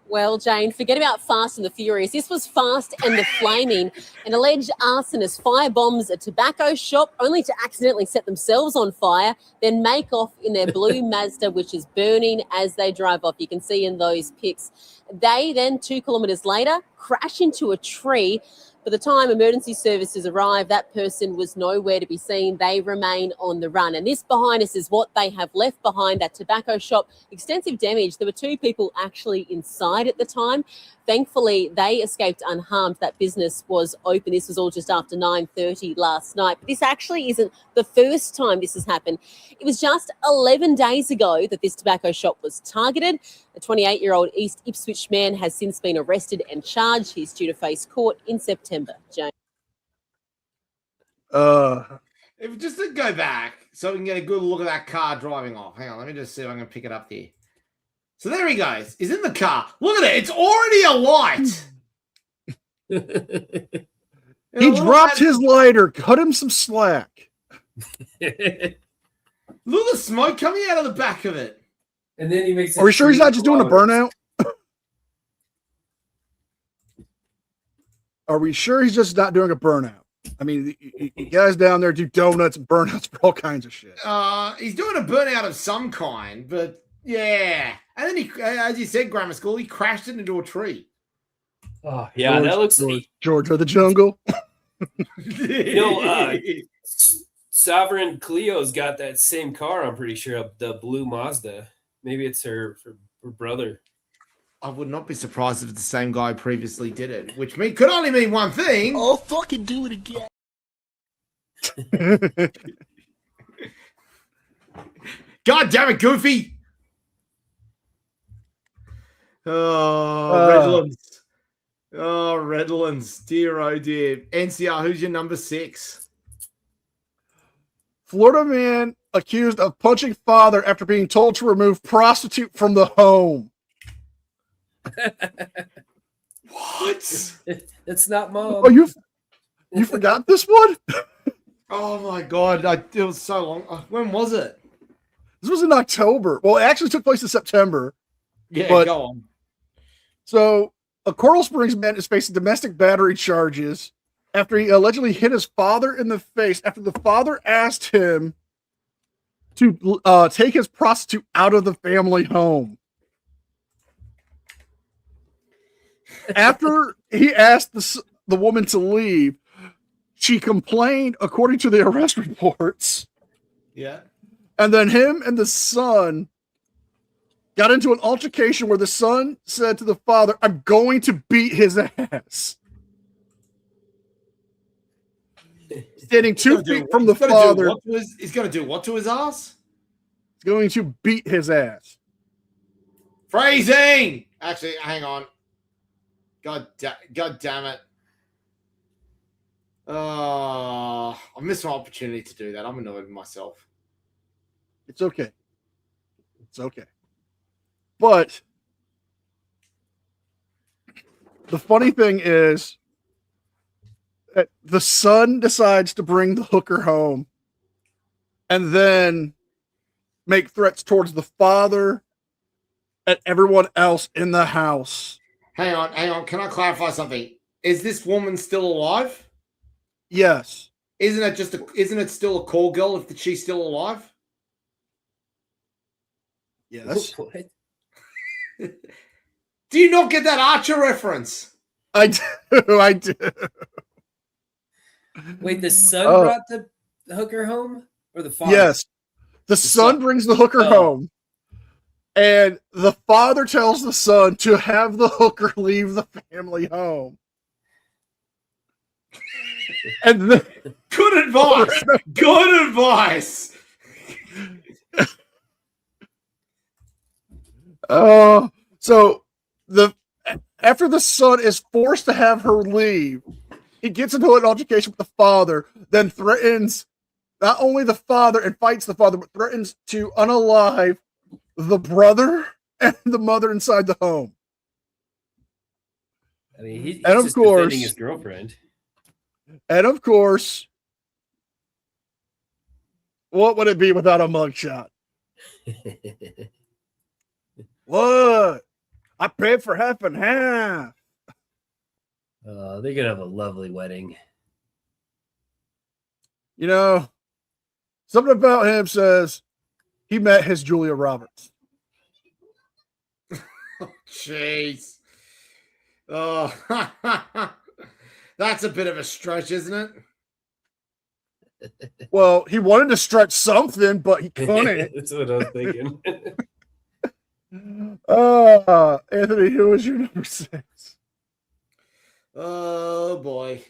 Well, Jane, forget about Fast and the Furious. This was Fast and the Flaming. An alleged arsonist firebombs a tobacco shop only to accidentally set themselves on fire, then make off in their blue Mazda, which is burning as they drive off. You can see in those pics. They then, 2 kilometres later, crash into a tree. By the time emergency services arrived, that person was nowhere to be seen. They remain on the run. And this behind us is what they have left behind, that tobacco shop. Extensive damage. There were 2 people actually inside at the time. Thankfully, they escaped unharmed. That business was open. This was all just after 9:30 last night. But this actually isn't the first time this has happened. It was just 11 days ago that this tobacco shop was targeted. A 28-year-old East Ipswich man has since been arrested and charged. He's due to face court in September. James. If just to go back so we can get a good look at that car driving off. Hang on, let me just see if I can pick it up here. So there he goes. He's in the car. Look at it. It's already alight. He dropped his lighter. Cut him some slack. Look at the smoke coming out of the back of it. And then he makes. Are we sure he's not just doing a burnout? Are we sure he's just not doing a burnout? I mean, you guys down there do donuts and burnouts for all kinds of shit. He's doing a burnout of some kind, but yeah. And then he, as you said, grammar school, he crashed it into a tree. Oh yeah, that looks. George of the jungle. Sovereign Cleo's got that same car. I'm pretty sure, the blue Mazda. Maybe it's her brother. I would not be surprised if it's the same guy who previously did it, which could only mean one thing. Oh, fucking do it again. God damn it, Goofy. Oh, Redlands. Oh, Redlands. Dear, oh, dear. NCR, who's your number 6? Florida man accused of punching father after being told to remove prostitute from the home. What? It's not mom. Oh, you forgot this one? Oh my God! It was so long. When was it? This was in October. Well, it actually took place in September. Yeah, but, go on. So, a Coral Springs man is facing domestic battery charges after he allegedly hit his father in the face after the father asked him to take his prostitute out of the family home. After he asked the woman to leave, she complained, according to the arrest reports. Yeah. And then him and the son got into an altercation where the son said to the father, "I'm going to beat his ass." Standing 2 feet from the father. He's going to do what to his ass? He's going to beat his ass. Phrasing! Actually, hang on. God damn it. I missed my opportunity to do that. I'm annoyed with myself. It's okay. It's okay. But the funny thing is that the son decides to bring the hooker home and then make threats towards the father and everyone else in the house. Hang on. Can I clarify something? Is this woman still alive? Yes. Isn't it still a call girl if she's still alive? Yes. What? Do you not get that Archer reference? I do. I do. Wait, the son brought the hooker home? Or the father? Yes. The son brings the hooker home. And the father tells the son to have the hooker leave the family home. And then, good advice. Good advice. So after the son is forced to have her leave, he gets into an altercation with the father, then threatens not only the father and fights the father, but threatens to unalive the brother and the mother inside the home. I mean, he's and of just course, defending his girlfriend. And of course, what would it be without a mugshot? What? I paid for half and half. They're gonna have a lovely wedding. You know, something about him says he met his Julia Roberts. Jeez. Oh, that's a bit of a stretch, isn't it? Well, he wanted to stretch something, but he couldn't. That's what I was thinking. Anthony, who was your number 6? Oh boy.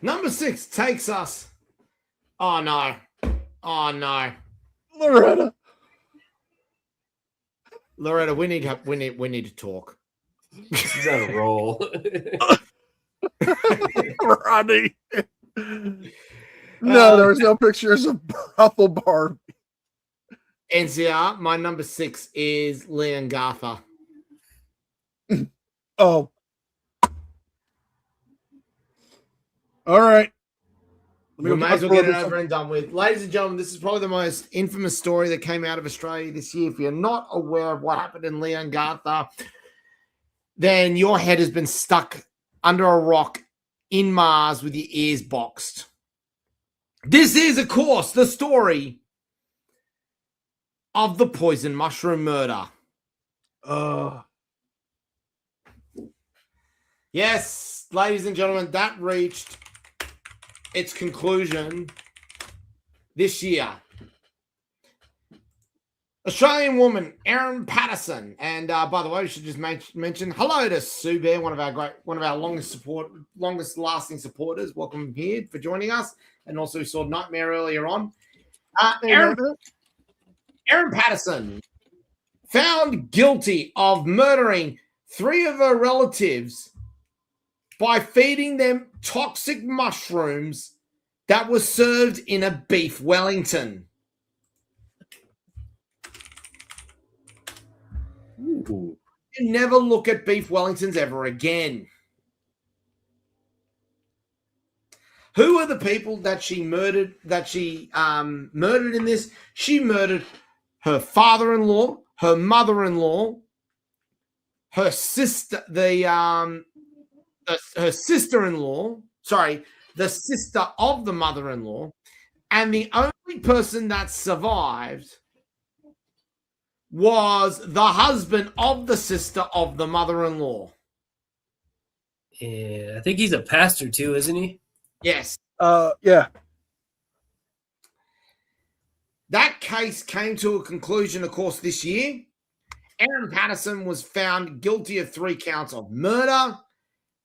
Number 6 takes us. Oh no. Oh no. Loretta. Loretta, we need to talk. She's on a roll. Rodney. No, there was no pictures of brothel Barbie. NCR, my number 6 is Leon Gartha. Oh. All right. We may as well get it over and done with. Ladies and gentlemen, this is probably the most infamous story that came out of Australia this year. If you're not aware of what happened in Leon Gartha, then your head has been stuck under a rock in Mars with your ears boxed. This is, of course, the story of the poison mushroom murder. Yes, ladies and gentlemen, that reached its conclusion this year. Australian woman Erin Patterson, and by the way, we should just mention hello to Sue Bear, one of our longest lasting supporters. Welcome here for joining us, and also we saw Nightmare earlier on. Erin Patterson found guilty of murdering 3 of her relatives by feeding them toxic mushrooms that were served in a beef Wellington. Ooh. You never look at beef Wellingtons ever again. Who are the people that she murdered? Murdered in this? She murdered her father-in-law, her mother-in-law, her sister, her sister-in-law. Sorry, the sister of the mother-in-law, and the only person that survived was the husband of the sister of the mother-in-law. Yeah, I think he's a pastor too, isn't he? Yes. Yeah. That case came to a conclusion, of course, this year. Erin Patterson was found guilty of 3 counts of murder,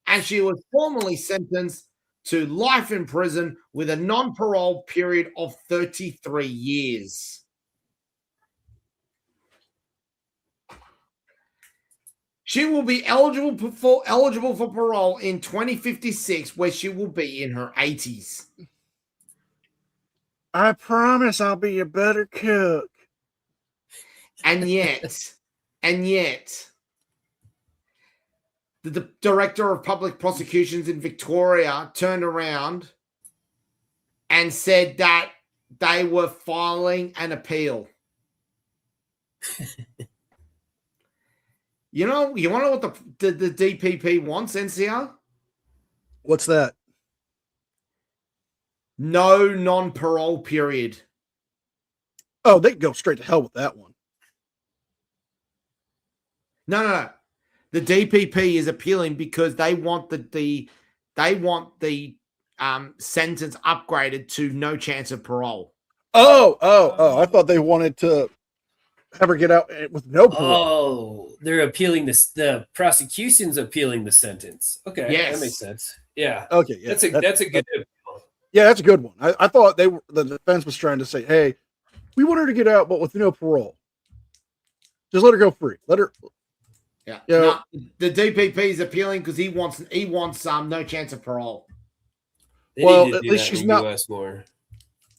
and she was formally sentenced to life in prison with a non-parole period of 33 years. She will be eligible for parole in 2056, where she will be in her 80s. I promise I'll be a better cook. And yet, the director of public prosecutions in Victoria turned around and said that they were filing an appeal. You want to know what the DPP wants, NCR? What's that? No non-parole period. Oh, they can go straight to hell with that one. No. The DPP is appealing because they want the sentence upgraded to no chance of parole. Oh! I thought they wanted to have her get out with no parole. Oh, they're appealing this. The prosecution's appealing the sentence. Okay, yes, that makes sense. Yeah. Okay, yeah, that's a good. Yeah, that's a good one. I thought the defense was trying to say, "Hey, we want her to get out, but with no parole. Just let her go free. Let her." Yeah. No, the DPP is appealing because he wants no chance of parole. Well, at least she's not. More.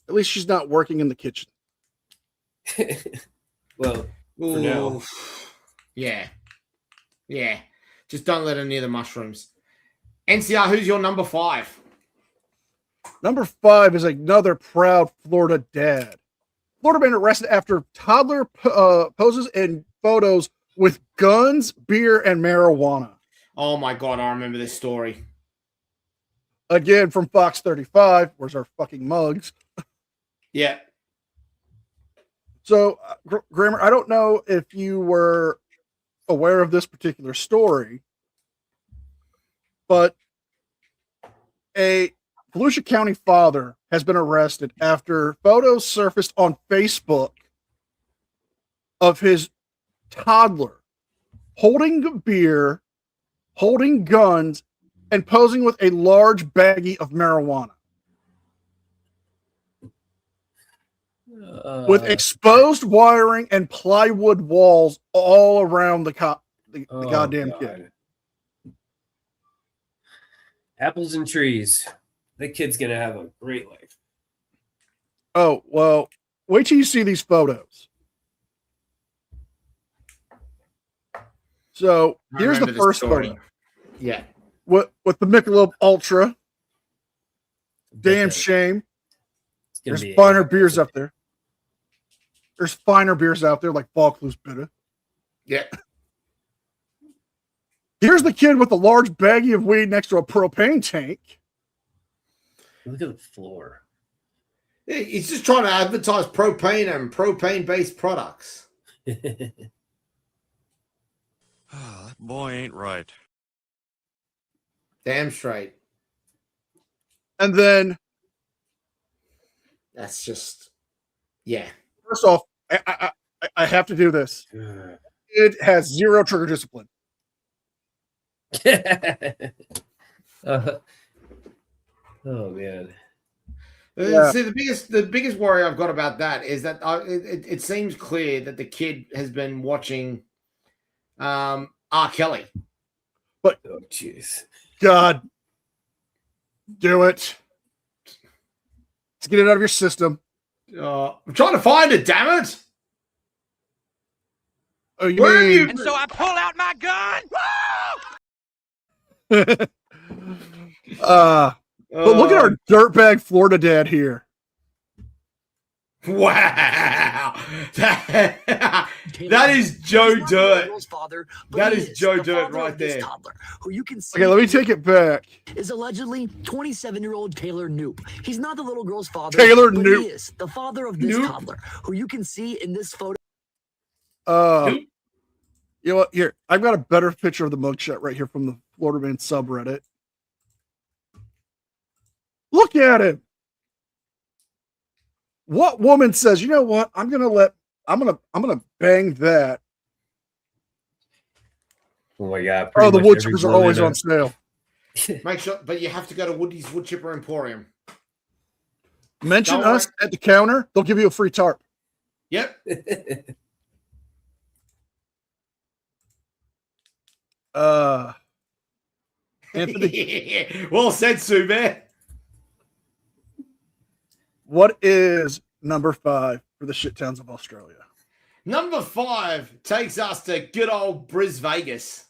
At least she's not working in the kitchen. Well, for now. Yeah. Just don't let her near the mushrooms. NCR, who's your number 5? Number 5 is another proud Florida dad. Florida man arrested after toddler poses in photos with guns, beer, and marijuana. Oh my God, I remember this story. Again, from Fox 35. Where's our fucking mugs? Yeah. So, Grammar, I don't know if you were aware of this particular story, but a Volusia County father has been arrested after photos surfaced on Facebook of his toddler holding beer, holding guns, and posing with a large baggie of marijuana. With exposed wiring and plywood walls all around the goddamn kid. Apples and trees. That kid's gonna have a great life. Oh, well, wait till you see these photos. So here's the first photo. Yeah. With the Michelob Ultra. Damn shame. There's finer beers up there. There's finer beers out there like Vaucluse Bitter. Yeah. Here's the kid with a large baggie of weed next to a propane tank. Look at the floor. He's just trying to advertise propane and propane-based products. That boy ain't right. Damn straight. And then that's just, yeah. First off, I have to do this. It has zero trigger discipline. Oh man. Yeah. See, the biggest worry I've got about that is that it seems clear that the kid has been watching R. Kelly. But oh jeez, God, do it. Let's get it out of your system. I'm trying to find it. Damn it! Oh, you mean? And so I pull out my gun. But look at our dirtbag Florida dad here. Wow, that is Joe Dirt. That is Joe Dirt right there. Toddler, who you can see Okay, let me take it back. is allegedly 27-year-old Taylor Knoop. He's not the little girl's father. Taylor but Knoop. He is the father of this Knoop. toddler, who you can see in this photo. You know what? Here, I've got a better picture of the mugshot right here from the Florida Man subreddit. Look at him. What woman says, you know what? I'm gonna bang that. Oh my god. Oh, the pretty much wood every chippers are woman always in on sale. Make sure, but you have to go to Woody's Wood Chipper Emporium. Mention Don't us at the counter, they'll give you a free tarp. Yep. Anthony, well said, Sue Bear. what is number 5 for the shit towns of Australia? Number 5 takes us to good old Bris Vegas.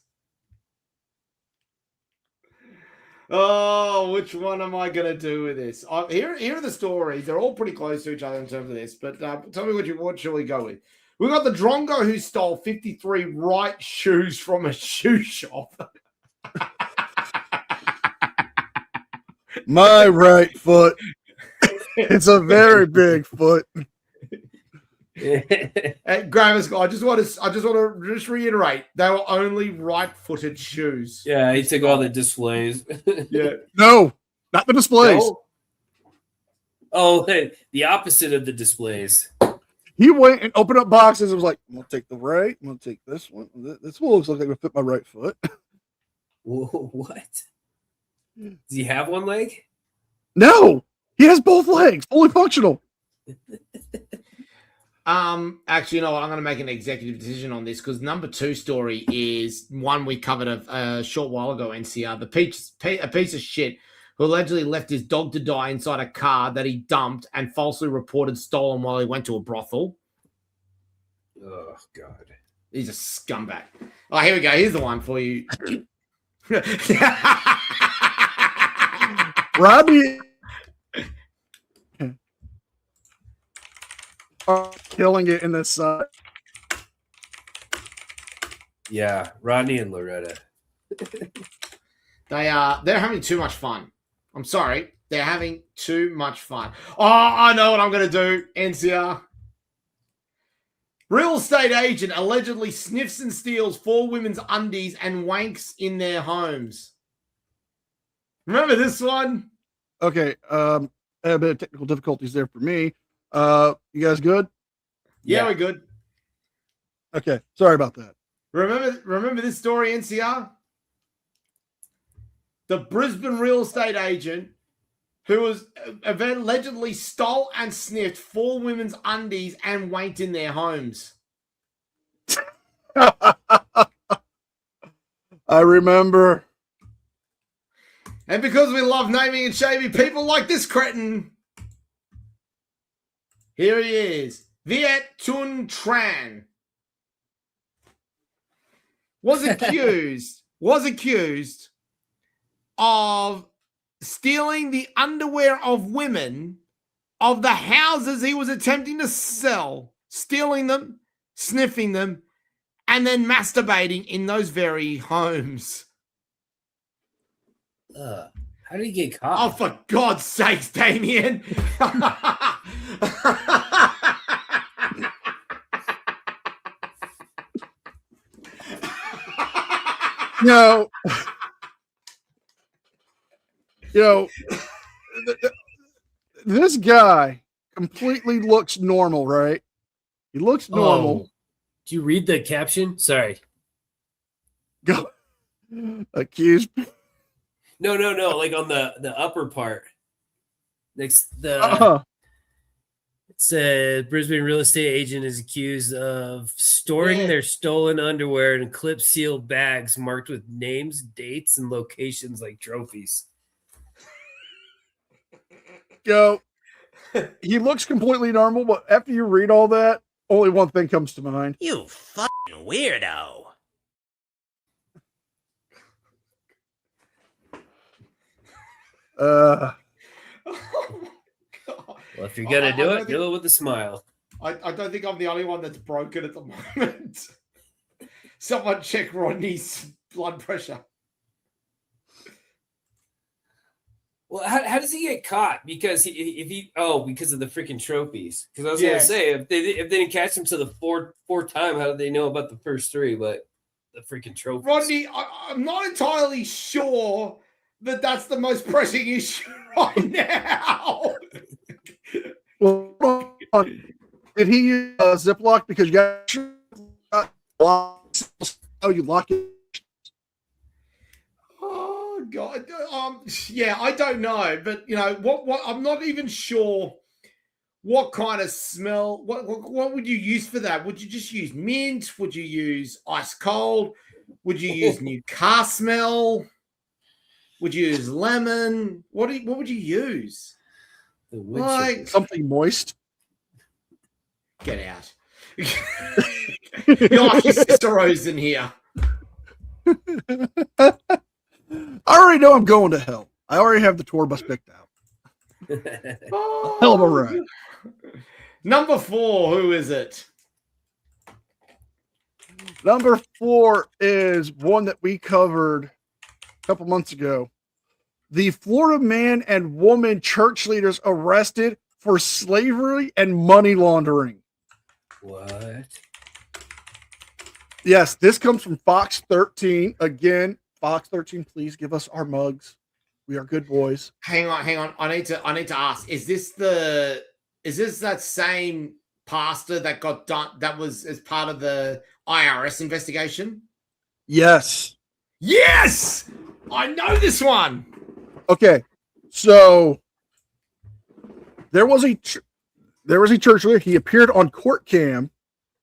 Oh, which one am I going to do with this? Here are the stories. They're all pretty close to each other in terms of this, but tell me what shall we go with? We got the Drongo who stole 53 right shoes from a shoe shop. My right foot. It's a very big foot. And Gravis, I just want to reiterate, they were only right-footed shoes. Yeah, he took all the displays. Yeah. No, not the displays. No? Oh, the opposite of the displays. He went and opened up boxes and was like, I'm going to take the right. I'm going to take this one. This one looks like it would fit my right foot. Whoa, what? Does he have one leg? No, he has both legs, fully functional. Actually, you know what? I'm going to make an executive decision on this because number 2 story is one we covered a short while ago, NCR. A piece of shit who allegedly left his dog to die inside a car that he dumped and falsely reported stolen while he went to a brothel. Oh, God. He's a scumbag. Oh, here we go. Here's the one for you. Robbie killing it in this. Yeah, Rodney and Loretta. They're having too much fun. I'm sorry. They're having too much fun. Oh, I know what I'm going to do, NCR. Real estate agent allegedly sniffs and steals 4 women's undies and wanks in their homes. Remember this one? Okay. I had a bit of technical difficulties there for me. You guys good? Yeah, we're good. Okay. Sorry about that. Remember this story, NCR? the Brisbane real estate agent who was allegedly stole and sniffed 4 women's undies and went in their homes. I remember. And because we love naming and shaming people like this cretin, here he is. Viet Tun Tran was accused of stealing the underwear of women of the houses he was attempting to sell, stealing them, sniffing them, and then masturbating in those very homes. How did he get caught? Oh, for God's sakes, Damien. You know, this guy completely looks normal, right? He looks normal. Oh, did you read the caption? Sorry. Go accused. No. Like on the upper part. Next it said Brisbane real estate agent is accused of storing their stolen underwear in clip sealed bags marked with names, dates, and locations like trophies. Go. He looks completely normal, but after you read all that, only one thing comes to mind. You fucking weirdo. Well, if you're gonna do it, do it with a smile. I don't think I'm the only one that's broken at the moment. Someone check Rodney's blood pressure. Well, how does he get caught? Because because of the freaking trophies. Because I was Yes. gonna say if they didn't catch him to the fourth time, how did they know about the first 3? But the freaking trophies. Rodney, I'm not entirely sure that that's the most pressing issue right now. Well, did he use a Ziploc? Because you got you lock it. Oh God, yeah, I don't know, but you know what? I'm not even sure what kind of smell. What would you use for that? Would you just use mint? Would you use ice cold? Would you use new car smell? Would you use lemon? What would you use? Like something moist. Get out. You're like your sister Rose in here. I already know I'm going to hell. I already have the tour bus picked out. Hell of a ride. Number 4, who is it? Number 4 is one that we covered a couple months ago. The Florida man and woman church leaders arrested for slavery and money laundering. What? Yes, this comes from Fox 13. Again, Fox 13, please give us our mugs. We are good boys. Hang on. I need to ask. Is this that same pastor that got done that was as part of the IRS investigation? Yes. Yes! I know this one. Okay. So there was a church leader. He appeared on court cam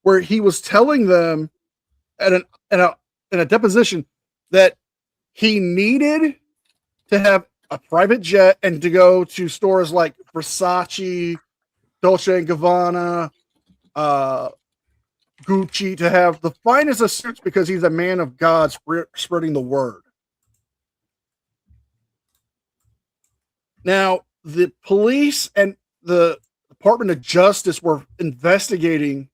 where he was telling them in a deposition that he needed to have a private jet and to go to stores like Versace, Dolce & Gabbana, Gucci to have the finest of suits because he's a man of God spreading the word. Now, the police and the Department of Justice were investigating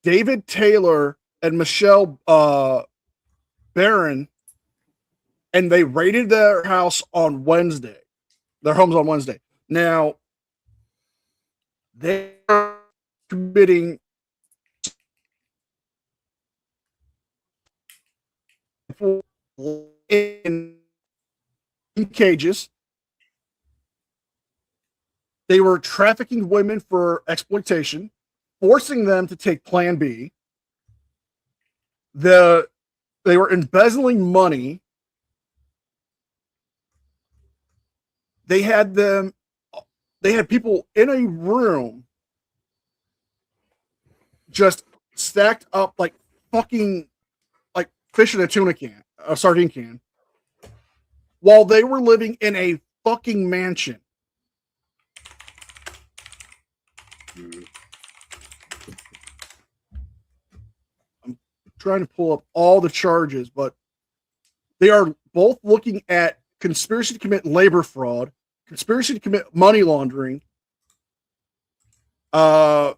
David Taylor and Michelle Barron, and they raided their house on Wednesday. Their homes on Wednesday. Now, they are committing in cages. They were trafficking women for exploitation, forcing them to take Plan B. They were embezzling money. they had people in a room just stacked up like fucking like fish in a sardine can, while they were living in a fucking mansion. I'm trying to pull up all the charges, but they are both looking at conspiracy to commit labor fraud, conspiracy to commit money laundering, fraud.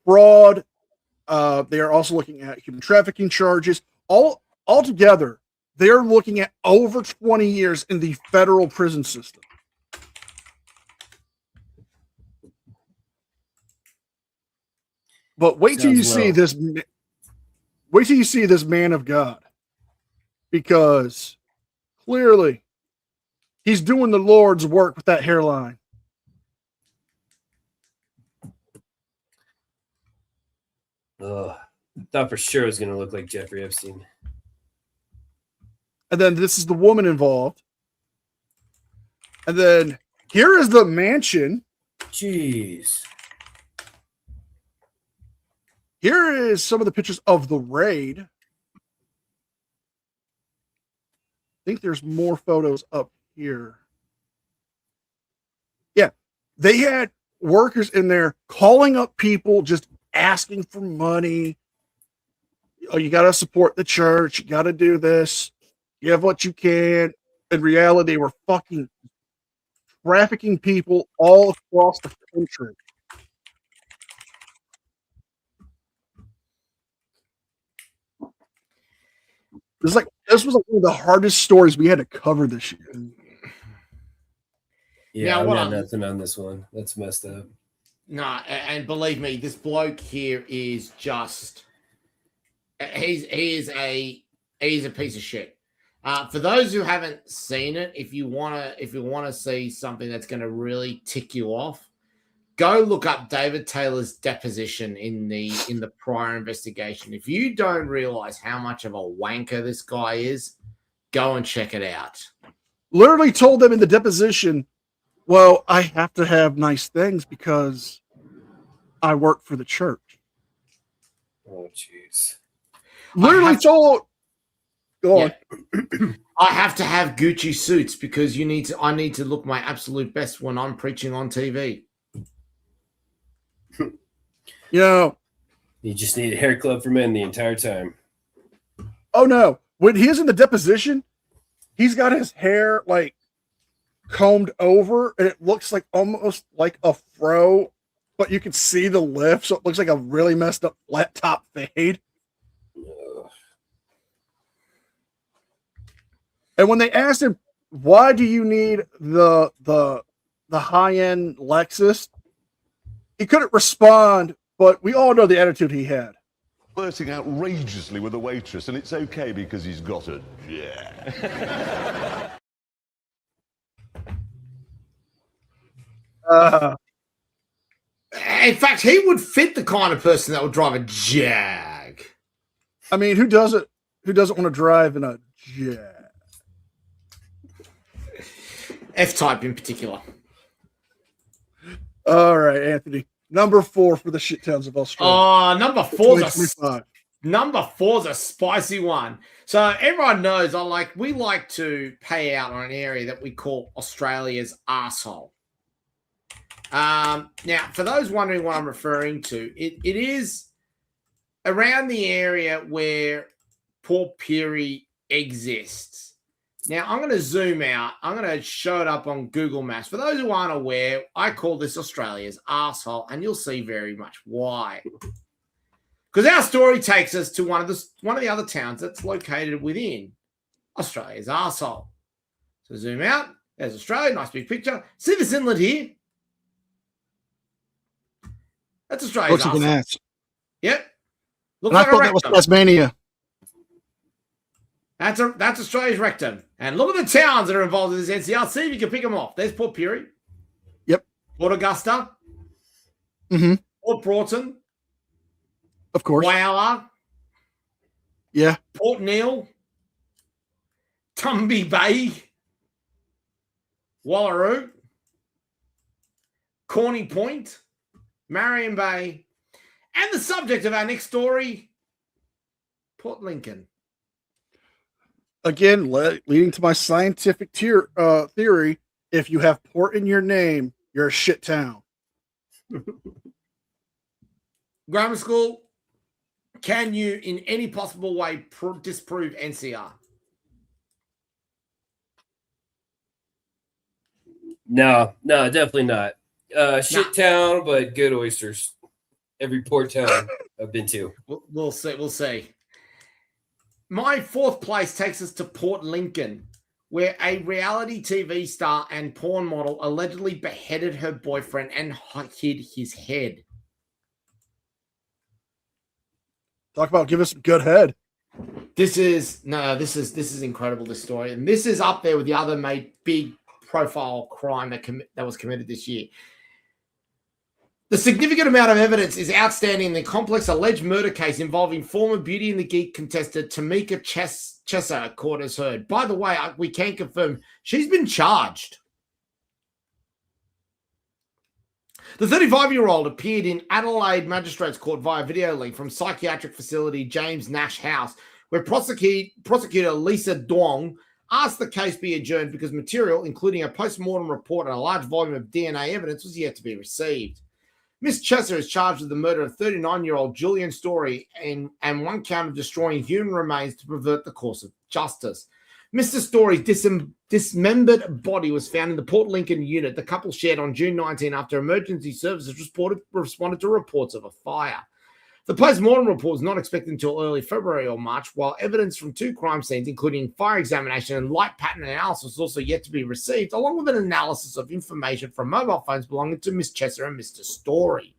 They are also looking at human trafficking charges. All together, they are looking at over 20 years in the federal prison system. But wait till you see this. Wait till you see this man of God, because clearly he's doing the Lord's work with that hairline. Thought for sure it was going to look like Jeffrey Epstein. And then this is the woman involved. And then here is the mansion. Jeez. Here is some of the pictures of the raid. I think there's more photos up here. Yeah. They had workers in there calling up people, just asking for money. Oh, you got to support the church. You got to do this. You have what you can. In reality, we're fucking trafficking people all across the country. This was one of the hardest stories we had to cover this year. Yeah, I got nothing on this one. That's messed up. No, and believe me, this bloke here is just he is a piece of shit. For those who haven't seen it, if you wanna see something that's gonna really tick you off, go look up David Taylor's deposition in the prior investigation. If you don't realize how much of a wanker this guy is, go and check it out. Literally told them in the deposition, well, I have to have nice things because I work for the church. Oh, jeez. Literally told. Go on. I have to have Gucci suits because I need to look my absolute best when I'm preaching on TV. You just need a hair club for men the entire time. Oh no. When he's in the deposition, he's got his hair like combed over and it looks like almost like a fro, but you can see the lift, so it looks like a really messed up flat top fade. And when they asked him, why do you need the high-end Lexus? He couldn't respond, but we all know the attitude he had. Flirting outrageously with a waitress, and it's okay because he's got a Jag. In fact, he would fit the kind of person that would drive a Jag. I mean, who doesn't want to drive in a Jag? F-Type in particular. All right, Anthony. Number 4 for the shit towns of Australia. Number 4's a spicy one. So everyone knows we like to pay out on an area that we call Australia's arsehole. Now, for those wondering what I'm referring to, it is around the area where Port Pirie exists. Now, I'm going to zoom out. I'm going to show it up on Google Maps. For those who aren't aware, I call this Australia's arsehole, and you'll see very much why. Because our story takes us to one of the other towns that's located within Australia's arsehole. So zoom out. There's Australia. Nice big picture. See this inlet here? That's Australia's Looks like an arsehole. ass. Yep. And I thought that was Tasmania. That's Australia's rectum. And look at the towns that are involved in this NCR. See if you can pick them off. There's Port Pirie. Yep. Port Augusta. Mm-hmm. Port Broughton. Of course. Whyalla. Yeah. Port Neal. Tumby Bay. Wallaroo, Corny Point, Marion Bay, and the subject of our next story, Port Lincoln. Again, leading to my scientific theory, if you have port in your name, you're a shit town. Grammar school, can you in any possible way disprove NCR? No, definitely not. Shit town, but good oysters. Every port town I've been to. We'll see. We'll see. My fourth place takes us to Port Lincoln, where a reality TV star and porn model allegedly beheaded her boyfriend and hid his head. Talk about give us some good head. This is incredible, this story. And this is up there with the other big profile crime that was committed this year. The significant amount of evidence is outstanding in the complex alleged murder case involving former Beauty and the Geek contestant Tamika Chesser, court has heard. By the way, we can confirm she's been charged. The 35-year-old appeared in Adelaide Magistrates Court via video link from psychiatric facility James Nash House, where prosecutor Lisa Dong asked the case be adjourned because material, including a post-mortem report and a large volume of DNA evidence, was yet to be received. Ms. Chesser is charged with the murder of 39-year-old Julian Story and one count of destroying human remains to pervert the course of justice. Mr. Story's dismembered body was found in the Port Lincoln unit the couple shared on June 19 after emergency services responded to reports of a fire. The post-mortem report was not expected until early February or March, while evidence from 2 crime scenes, including fire examination and light pattern analysis, was also yet to be received, along with an analysis of information from mobile phones belonging to Miss Chesser and Mr. Story.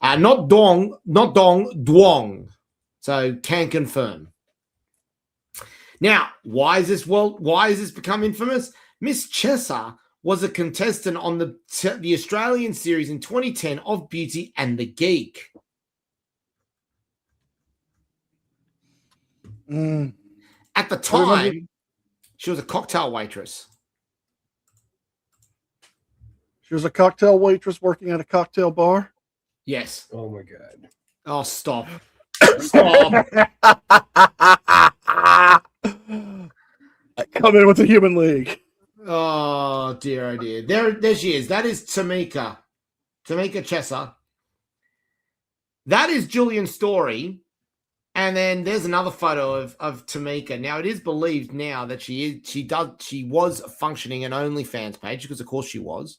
Not Dong, Duong. So can confirm. Now, why is this become infamous? Miss Chesser was a contestant on the Australian series in 2010 of Beauty and the Geek. At the time, she was a cocktail waitress. She was a cocktail waitress working at a cocktail bar? Yes. Oh, my God. Oh, stop. Stop. I come in with the Human League. Oh, dear, oh, dear. There she is. That is Tamika Chesser. That is Julian Story. And then there's another photo of Tamika. Now, it is believed now that she was functioning an OnlyFans page, because of course she was.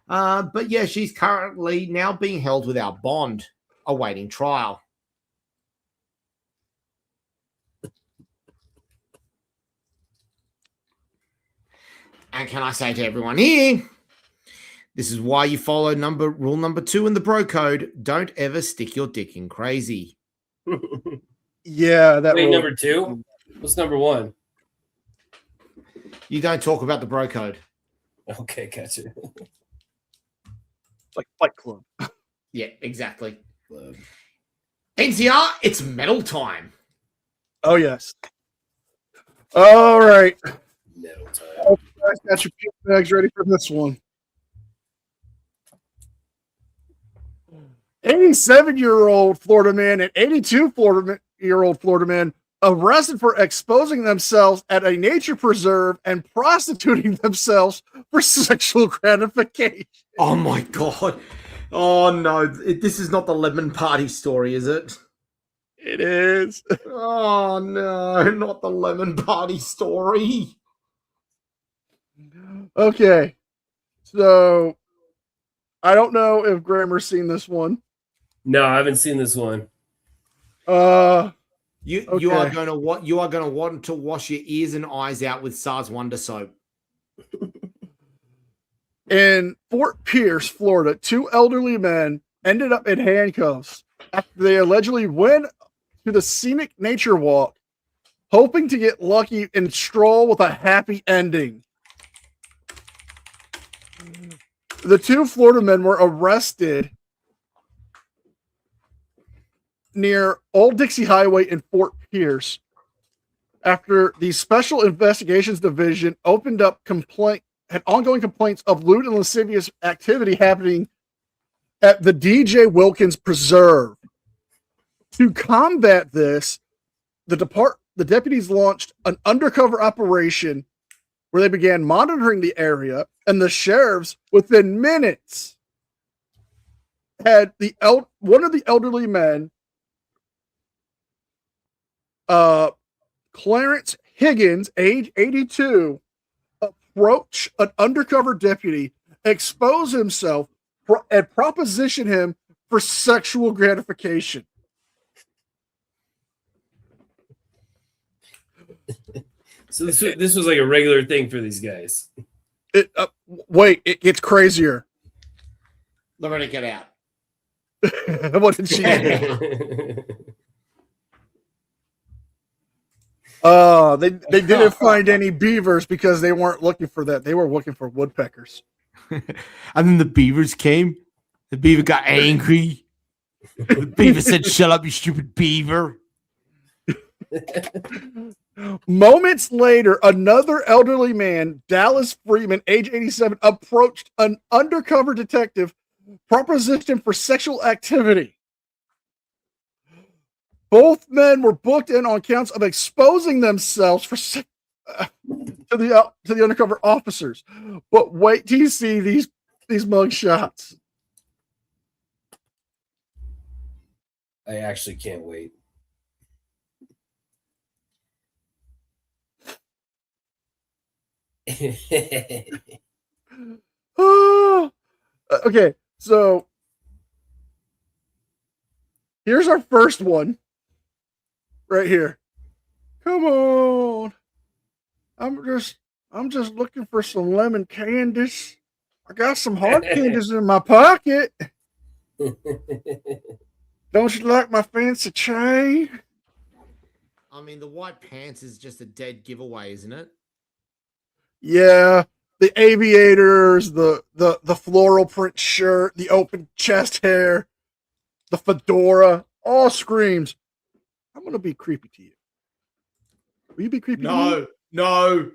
But yeah, she's currently now being held without bond, awaiting trial. And can I say to everyone here, this is why you follow rule number 2 in the bro code. Don't ever stick your dick in crazy. Yeah, that. Wait, number 2? What's number 1? You don't talk about the bro code. Okay, gotcha. Like Fight Club. Yeah, exactly. NCR, it's medal time. Oh, yes. All right. Medal time. Okay, got your puke bags ready for this one. 87-year-old Florida man and 82-year-old Florida man arrested for exposing themselves at a nature preserve and prostituting themselves for sexual gratification. Oh, my God. Oh, no. This is not the lemon party story, is it? It is. Oh, no. Not the lemon party story. Okay. So, I don't know if Grammer's seen this one. No, I haven't seen this one. You are going to want to wash your ears and eyes out with SARS Wonder Soap. In Fort Pierce, Florida, 2 elderly men ended up in handcuffs after they allegedly went to the scenic nature walk, hoping to get lucky and stroll with a happy ending. The 2 Florida men were arrested near Old Dixie Highway in Fort Pierce after the Special Investigations Division opened up had ongoing complaints of lewd and lascivious activity happening at the DJ Wilkins Preserve. To combat this, the deputies launched an undercover operation where they began monitoring the area, and the sheriffs, within minutes, had one of the elderly men, Clarence Higgins, age 82, approach an undercover deputy, expose himself, and proposition him for sexual gratification. So this was like a regular thing for these guys. It gets crazier. Loretta, get out. What did she do? They didn't find any beavers because they weren't looking for that. They were looking for woodpeckers. And then the beavers came. The beaver got angry. The beaver said, "Shut up, you stupid beaver." Moments later, another elderly man, Dallas Freeman, age 87, approached an undercover detective, propositioned him for sexual activity. Both men were booked in on counts of exposing themselves to the undercover officers. But wait till you see these mug shots. I actually can't wait. Okay, so here's our first one right here. Come on. I'm just looking for some lemon candies. I got some hard candies in my pocket. Don't you like my fancy chain? I mean, the white pants is just a dead giveaway, isn't it? Yeah, the aviators, the floral print shirt, the open chest hair, the fedora, all screams, I'm going to be creepy to you. Will you be creepy to me? No.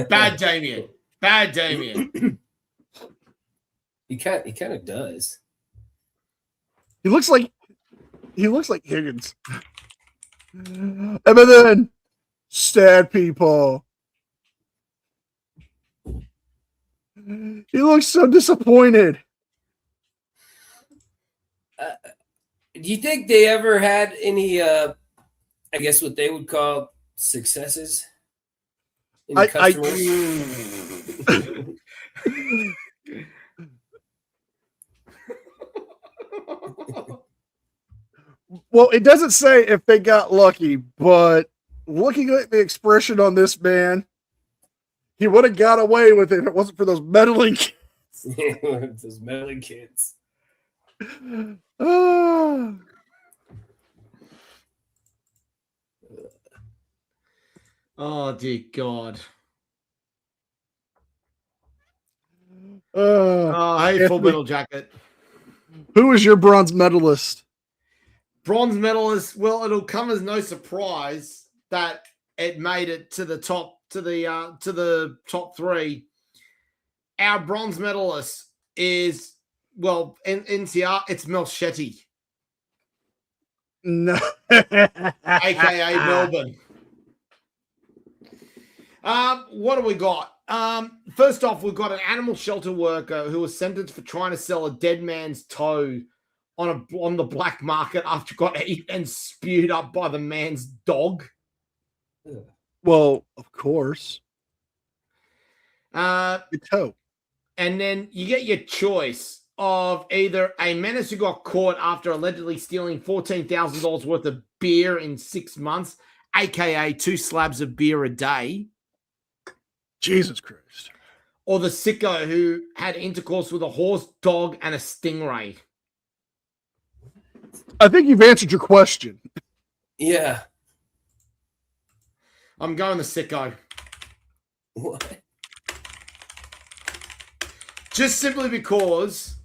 Bad Damien. Bad Damien. He kind of does. He looks like Higgins. And then sad people. He looks so disappointed. Do you think they ever had any, I guess what they would call successes? Any customers? Well, it doesn't say if they got lucky, but looking at the expression on this man, he would have got away with it if it wasn't for those meddling kids. Those meddling kids. Oh, dear God. Hey, Full Metal Jacket. Who is your bronze medalist? Bronze medalist. Well, it'll come as no surprise that it made it to the top to the top three. Our bronze medalist is, well, in NCR, it's Melchetti. No. AKA Melbourne. What do we got? First off, we've got an animal shelter worker who was sentenced for trying to sell a dead man's toe on the black market after got eaten and spewed up by the man's dog. Well, of course. The toe. And then you get your choice of either a menace who got caught after allegedly stealing $14,000 worth of beer in 6 months, aka 2 slabs of beer a day. Jesus Christ. Or the sicko who had intercourse with a horse, dog, and a stingray. I think you've answered your question. Yeah. I'm going the sicko. What? Just simply because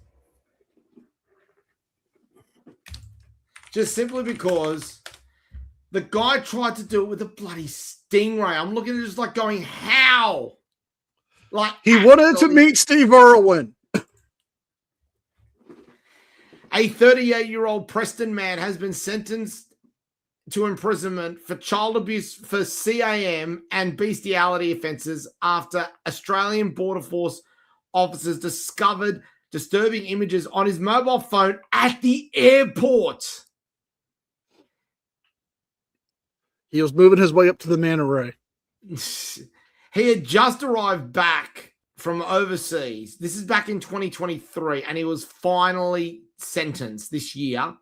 the guy tried to do it with a bloody stingray. I'm looking at it just like going, how? Like He wanted to meet Steve Irwin. A 38-year-old Preston man has been sentenced to imprisonment for child abuse for CAM and bestiality offences after Australian Border Force officers discovered disturbing images on his mobile phone at the airport. He was moving his way up to the Manta Ray. He had just arrived back from overseas. This is back in 2023, and he was finally sentenced this year.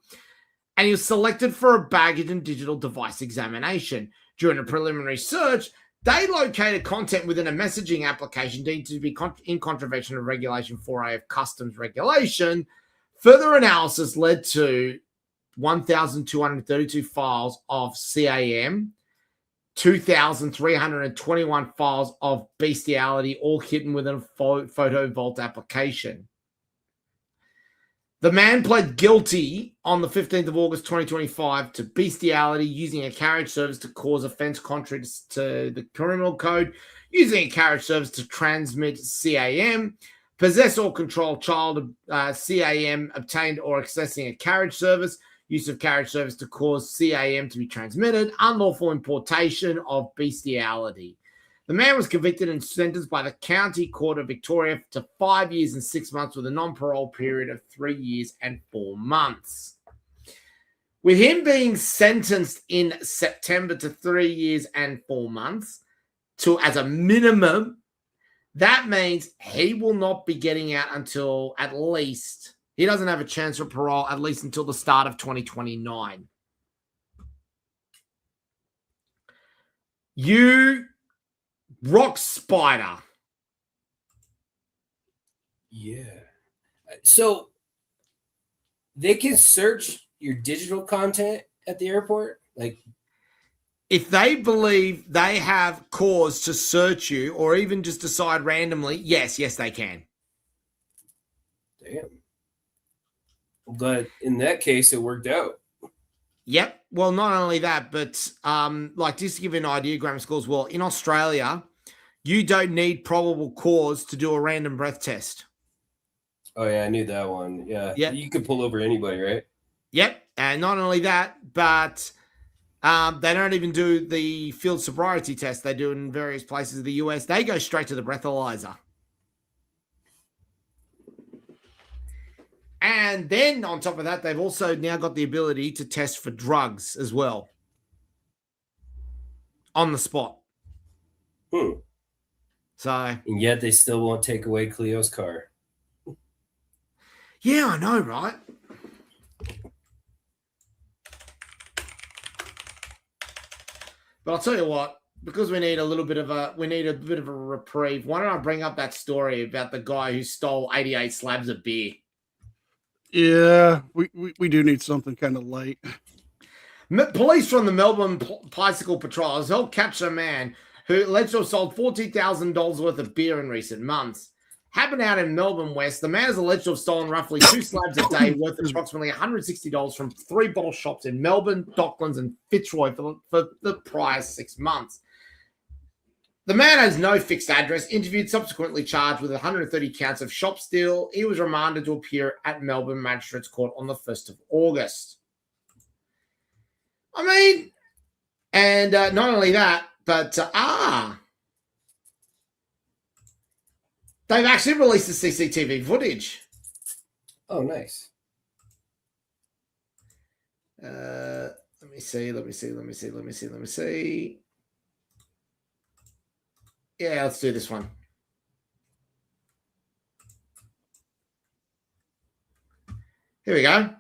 And he was selected for a baggage and digital device examination. During a preliminary search, they located content within a messaging application deemed to be in contravention of Regulation 4A of Customs Regulation. Further analysis led to 1,232 files of CAM, 2,321 files of bestiality, all hidden within a photo vault application. The man pled guilty on the 15th of August 2025 to bestiality, using a carriage service to cause offence contrary to the criminal code, using a carriage service to transmit CAM, possess or control child CAM obtained or accessing a carriage service, use of carriage service to cause CAM to be transmitted, unlawful importation of bestiality. The man was convicted and sentenced by the County Court of Victoria to 5 years and 6 months with a non-parole period of 3 years and 4 months. With him being sentenced in September to 3 years and 4 months as a minimum, that means he will not be getting out until at least, he doesn't have a chance for parole at least until the start of 2029. You rock spider. Yeah. So they can search your digital content at the airport? Like, if they believe they have cause to search you or even just decide randomly, yes, they can. damn. But in that case, it worked out. Yep. Well, not only that, but like just to give you an idea, grammar school as well, in Australia, you don't need probable cause to do a random breath test. Oh, yeah, I knew that one. Yeah. Yep. You could pull over anybody, right? Yep. And not only that, but they don't even do the field sobriety test they do in various places of the US. They go straight to the breathalyzer. And then on top of that, they've also now got the ability to test for drugs as well. On the spot. So. And yet they still won't take away Cleo's car. Yeah, I know, right? But I'll tell you what, because we need a bit of a reprieve. Why don't I bring up that story about the guy who stole 88 slabs of beer? Yeah, we do need something kind of light. Police from the Melbourne Bicycle Patrol has helped capture a man who allegedly to have sold $14,000 worth of beer in recent months. Happened out in Melbourne West. The man is alleged to have stolen roughly 2 slabs a day worth approximately $160 from 3 bottle shops in Melbourne, Docklands, and Fitzroy for the prior 6 months. The man has no fixed address, interviewed, subsequently charged with 130 counts of shop steal. He was remanded to appear at Melbourne Magistrates Court on the 1st of August. I mean, and not only that, but they've actually released the CCTV footage. Oh, nice. Let me see. Yeah, let's do this one. Here we go.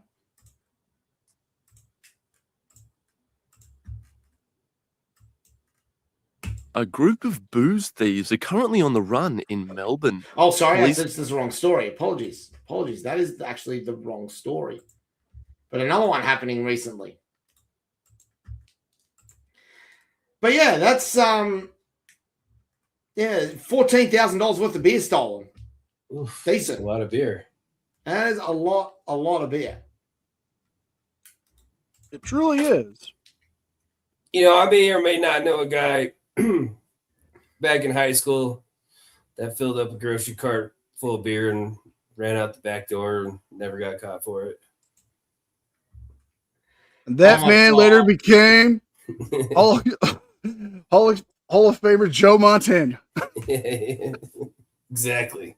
A group of booze thieves are currently on the run in Melbourne. Oh, sorry, Police- this is the wrong story. Apologies. That is actually the wrong story. But another one happening recently. But yeah, that's $14,000 worth of beer stolen. Oof, decent. A lot of beer. That is a lot of beer. It truly is. You know, I may or may not know a guy back in high school that filled up a grocery cart full of beer and ran out the back door and never got caught for it. And that Oh my man God. later became Hall of Famer Joe Montana. Exactly.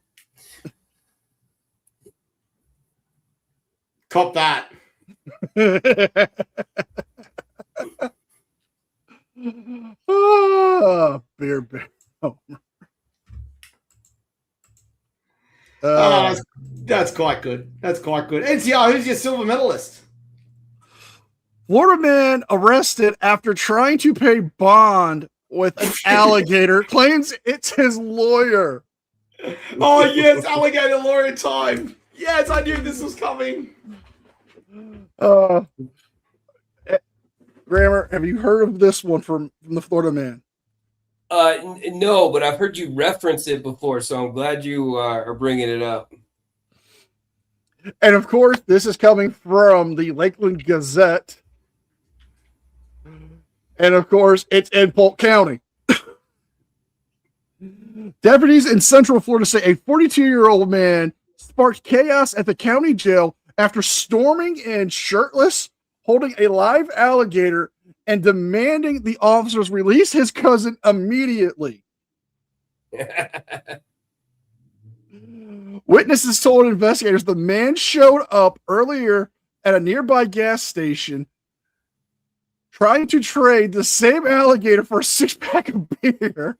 Cop that. Beer bear. Oh. That's quite good. That's quite good. NCR, who's your silver medalist? Florida man arrested after trying to pay bond with an alligator claims it's his lawyer. Oh, yes, alligator lawyer time. Yes, I knew this was coming. Grammar, have you heard of this one from the Florida man? No, but I've heard you reference it before, so I'm glad you are bringing it up. And of course, this is coming from the Lakeland Gazette. And of course, it's in Polk County. Deputies in Central Florida say a 42-year-old man sparked chaos at the county jail after storming in shirtless, holding a live alligator, and demanding the officers release his cousin immediately. Witnesses told investigators the man showed up earlier at a nearby gas station trying to trade the same alligator for a 6-pack of beer.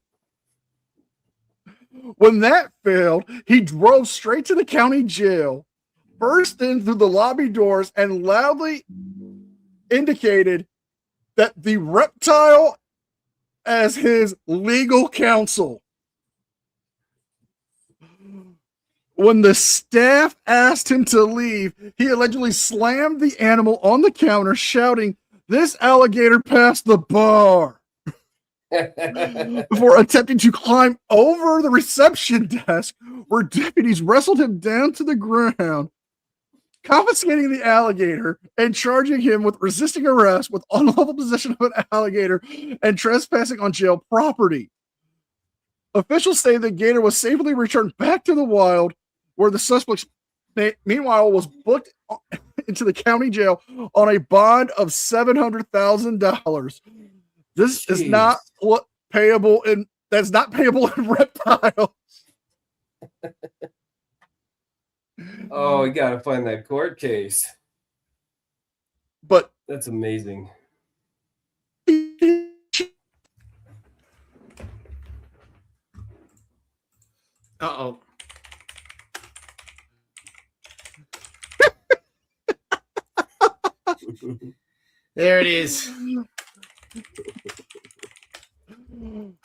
When that failed, he drove straight to the county jail, burst in through the lobby doors, and loudly indicated that the reptile as his legal counsel. When the staff asked him to leave, he allegedly slammed the animal on the counter, shouting, "This alligator passed the bar," before attempting to climb over the reception desk, where deputies wrestled him down to the ground, confiscating the alligator and charging him with resisting arrest with unlawful possession of an alligator and trespassing on jail property. Officials say the gator was safely returned back to the wild, where the suspect, meanwhile, was booked into the county jail on a bond of $700,000. This is not payable in. That's not payable in reptiles. Oh, we gotta find that court case. But that's amazing. Uh-oh. There it is.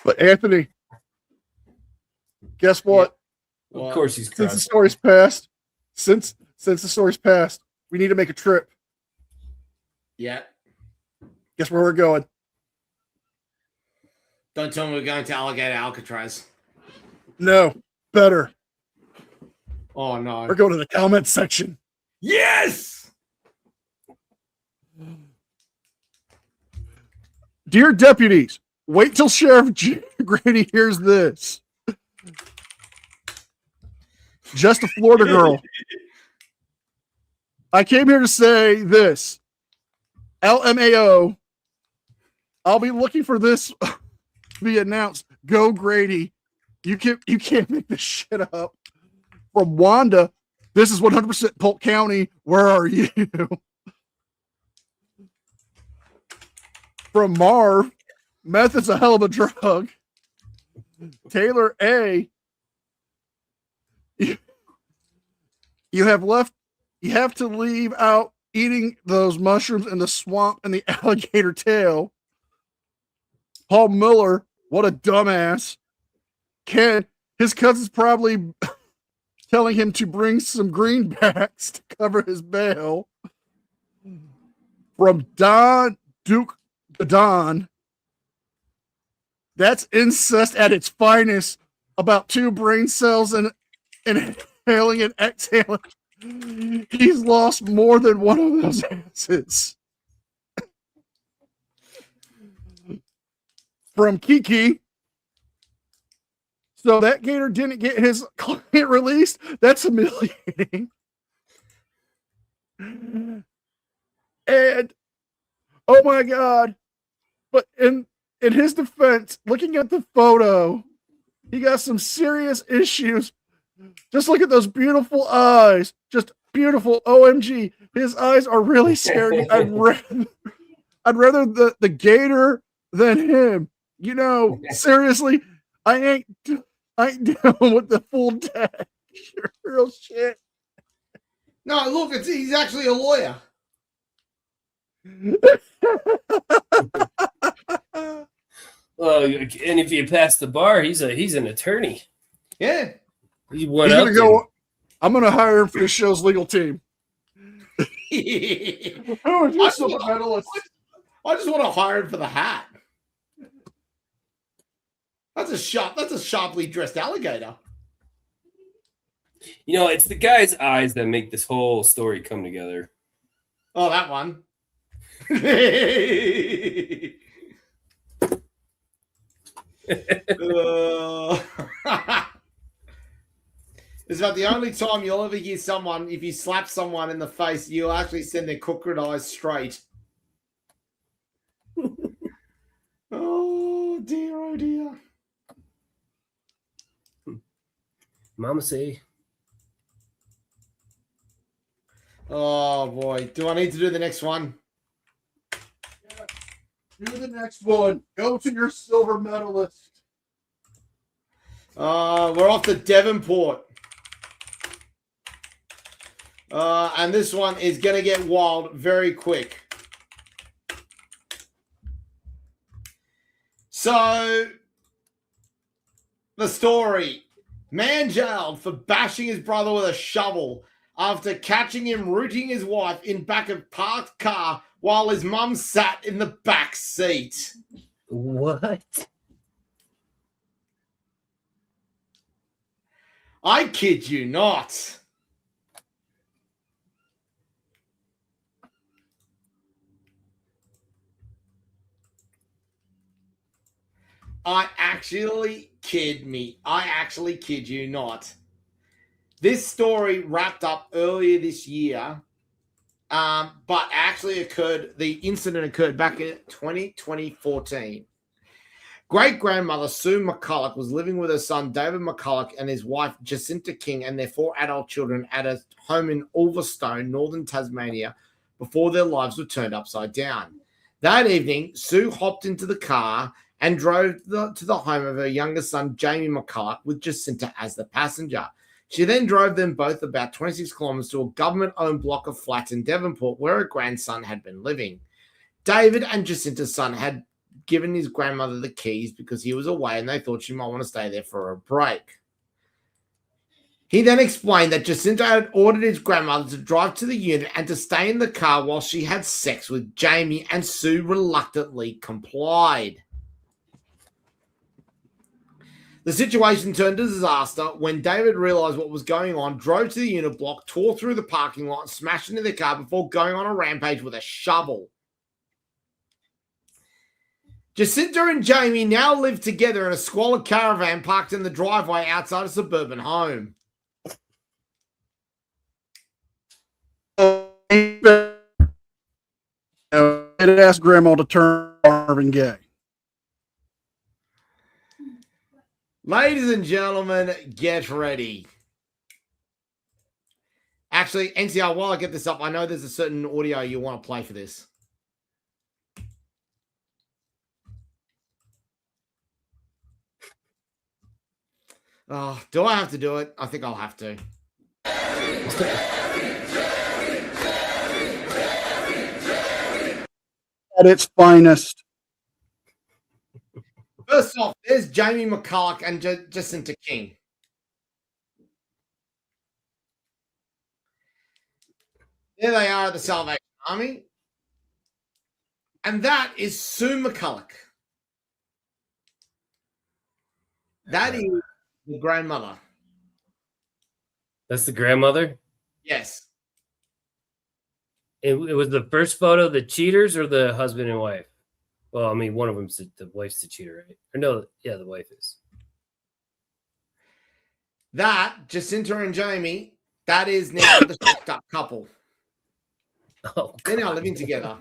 But Anthony, guess what? Of course he's Since the story's passed, since the story's passed, we need to make a trip. Yeah. Guess where we're going? Don't tell me we're going to Alligator Alcatraz. No, better. Oh, no. We're going to the comment section. Yes! Dear deputies, wait till Sheriff Grady hears this. Just a Florida girl. I came here to say this. LMAO. I'll be looking for this to be announced. Go Grady. You can't make this shit up. From Wanda, this is 100% Polk County. Where are you? From Marv, meth is a hell of a drug. Taylor A, you have to leave out eating those mushrooms in the swamp and the alligator tail. Paul Miller, what a dumbass. Ken, his cousin's probably telling him to bring some greenbacks to cover his bail. From Don Duke Don, that's incest at its finest. About 2 brain cells and inhaling and exhaling. He's lost more than one of those asses. From Kiki, So that gator didn't get his client released. That's humiliating. And oh my God. But in his defense, looking at the photo, he got some serious issues. Just look at those beautiful eyes. Just beautiful. OMG. His eyes are really scary. I'd rather the gator than him. You know, seriously, I ain't down with the full dash. Real shit. No, look, he's actually a lawyer. Well, and if you pass the bar, he's an attorney. Yeah. He went He's up gonna go. I'm gonna hire him for the show's legal team. I just want to hire him for the hat. That's a sharply dressed alligator. You know, it's the guy's eyes that make this whole story come together. Oh, that one. It's about the only time you'll ever hear someone, if you slap someone in the face, you'll actually send their crooked eyes straight. Oh dear, oh dear. Mama say. Oh boy. Do I need to do the next one? Do the next one. Go to your silver medalist. We're off to Devonport. And this one is going to get wild very quick. So, the story. Man jailed for bashing his brother with a shovel after catching him rooting his wife in back of parked car while his mum sat in the back seat. What? I kid you not. I actually kid you not. This story wrapped up earlier this year, but actually the incident occurred back in 2014. Great-grandmother Sue McCulloch was living with her son David McCulloch and his wife Jacinta King and their 4 adult children at a home in Ulverstone, northern Tasmania, before their lives were turned upside down. That evening, Sue hopped into the car and drove to the home of her younger son Jamie McCulloch with Jacinta as the passenger. She then drove them both about 26 kilometres to a government-owned block of flats in Devonport where her grandson had been living. David and Jacinta's son had given his grandmother the keys because he was away and they thought she might want to stay there for a break. He then explained that Jacinta had ordered his grandmother to drive to the unit and to stay in the car while she had sex with Jamie, and Sue reluctantly complied. The situation turned to disaster when David realized what was going on, drove to the unit block, tore through the parking lot, and smashed into the car before going on a rampage with a shovel. Jacinta and Jamie now live together in a squalid caravan parked in the driveway outside a suburban home. I'd ask Grandma to turn Marvin Gaye. Ladies and gentlemen, get ready. Actually, NCR, while I get this up, I know there's a certain audio you want to play for this. Oh, do I have to do it? I think I'll have to. At its finest. First off, there's Jamie McCulloch and Jacinta King. There they are at the Salvation Army. And that is Sue McCulloch. That is the grandmother. That's the grandmother? Yes. It was the first photo, the cheaters or the husband and wife? Well, I mean, one of them's the wife's the cheater, right? Or no, yeah, the wife is. That, Jacinta and Jamie, that is now the shocked up couple. Oh, They're now living together.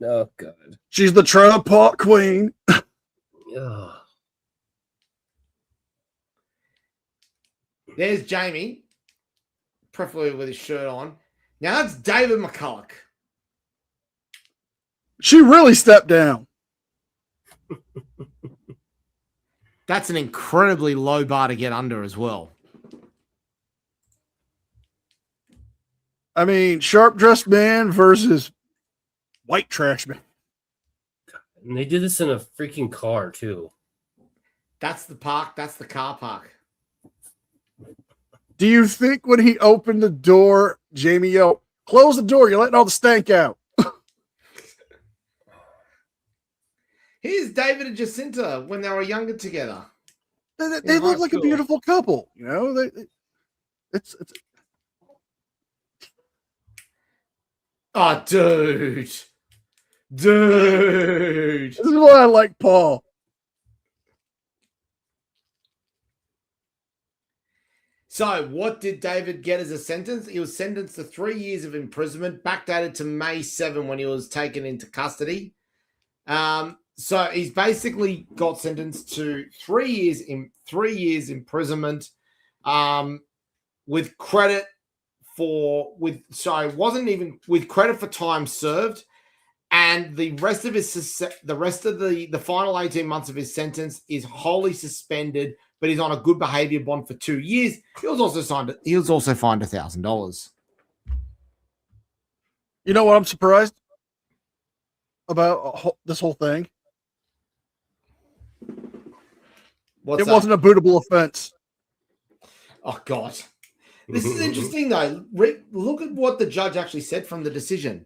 Oh God. She's the trailer park queen. Ugh. There's Jamie, preferably with his shirt on. Now that's David McCulloch. She really stepped down. That's an incredibly low bar to get under as well. I mean, sharp dressed man versus white trash man. And they did this in a freaking car too. That's the park. That's the car park. Do you think when he opened the door, Jamie yelled, "Close the door, you're letting all the stank out"? Here's David and Jacinta when they were younger together. They look like a beautiful couple, you know. It's Oh, dude. This is why I like Paul. So, what did David get as a sentence? He was sentenced to 3 years of imprisonment, backdated to May 7 when he was taken into custody. So he's basically got sentenced to 3 years imprisonment, with credit for time served, and the rest of the final 18 months of his sentence is wholly suspended. But he's on a good behavior bond for 2 years. He was also fined $1,000. You know what I'm surprised about this whole thing? What's it that? wasn't a bootable offense. Oh, God. This is interesting, though. Look at what the judge actually said from the decision.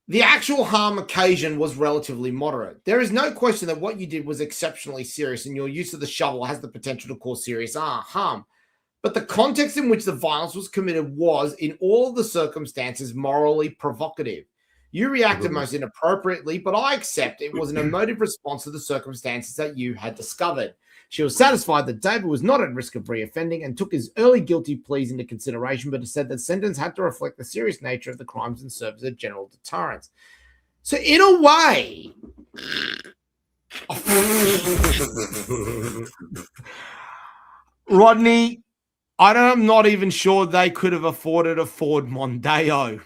The actual harm occasion was relatively moderate. There is no question that what you did was exceptionally serious, and your use of the shovel has the potential to cause serious harm. But the context in which the violence was committed was, in all of the circumstances, morally provocative. You reacted most inappropriately, but I accept it was an emotive response to the circumstances that you had discovered. She was satisfied that David was not at risk of reoffending and took his early guilty pleas into consideration, but said that sentence had to reflect the serious nature of the crimes and serve as a general deterrence. So, in a way, Rodney, I'm not even sure they could have afforded a Ford Mondeo.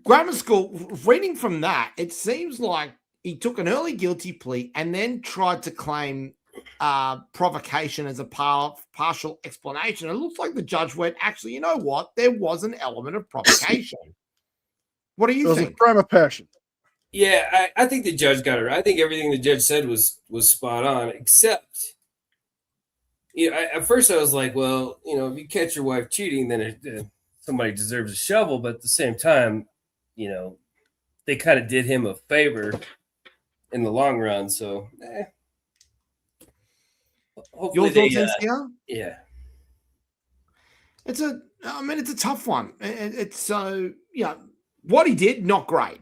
Grammar school, reading from that, it seems like he took an early guilty plea and then tried to claim provocation as a partial explanation. It looks like the judge went, actually, you know what? There was an element of provocation. What do you think? A crime of passion. Yeah, I think the judge got it right. I think everything the judge said was spot on, except, at first I was like, well, if you catch your wife cheating, then somebody deserves a shovel. But at the same time, they kind of did him a favor in the long run. So, hopefully yeah. It's a tough one. It's what he did, not great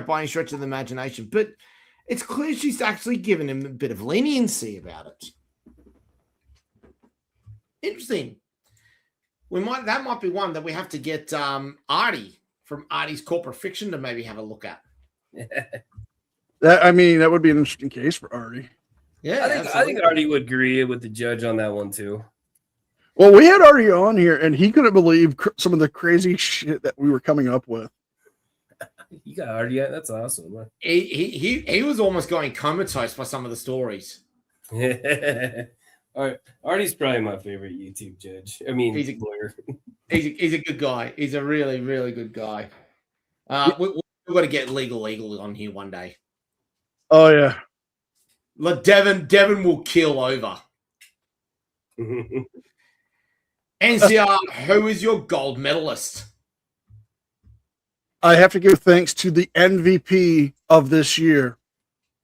by any stretch of the imagination, but it's clear she's actually given him a bit of leniency about it. Interesting. That might be one that we have to get Artie from Artie's Corporate Fiction to maybe have a look at. That would be an interesting case for Artie. Yeah, I think Artie would agree with the judge on that one too. Well, we had Artie on here, and he couldn't believe some of the crazy shit that we were coming up with. You got Artie, that's awesome. He was almost going comatose by some of the stories. Artie's probably my favorite YouTube judge. I mean, he's a lawyer. He's a good guy. He's a really, really good guy. We've got to get legal on here one day. Oh yeah. Look, Devin will kill over. NCR, who is your gold medalist? I have to give thanks to the MVP of this year,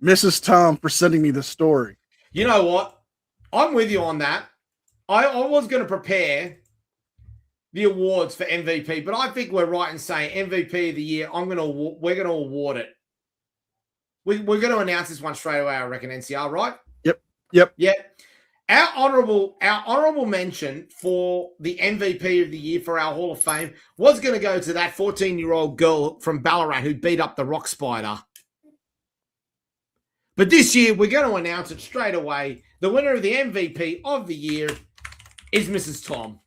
Mrs. Tom, for sending me the story. You know what? I'm with you on that. I was going to prepare the awards for MVP, but I think we're right in saying MVP of the year. We're going to award it. We're going to announce this one straight away, I reckon, NCR, right? Yep. Yep. Our honorable mention for the MVP of the year for our Hall of Fame was going to go to that 14-year-old girl from Ballarat who beat up the Rock Spider. But this year, we're going to announce it straight away. The winner of the MVP of the year is Mrs. Tom.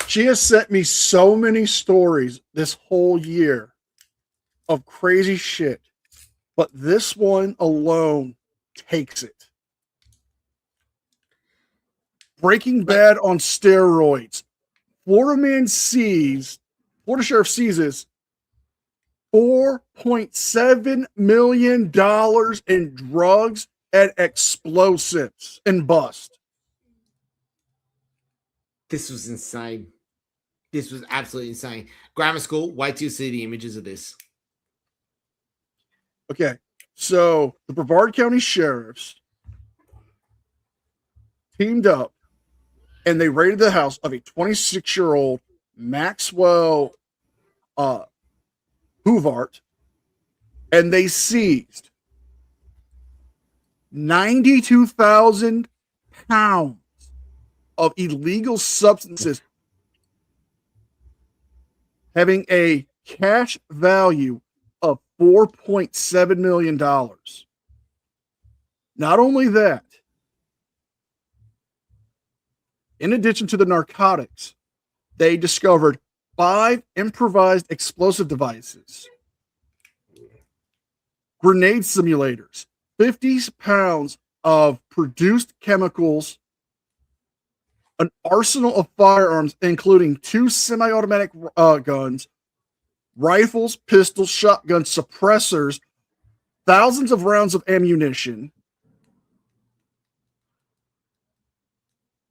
She has sent me so many stories this whole year of crazy shit, but this one alone takes it. Breaking Bad on steroids. Florida Sheriff seizes $4.7 million in drugs and explosives and bust. This was insane. This was absolutely insane. Grammar school, wait till you see the images of this. Okay, so the Brevard County Sheriffs teamed up and they raided the house of a 26-year-old Maxwell Huvart, and they seized 92,000 pounds of illegal substances having a cash value of $4.7 million. Not only that, in addition to the narcotics, they discovered 5 improvised explosive devices, grenade simulators, 50 pounds of produced chemicals, an arsenal of firearms, including 2 semi-automatic guns, rifles, pistols, shotguns, suppressors, thousands of rounds of ammunition.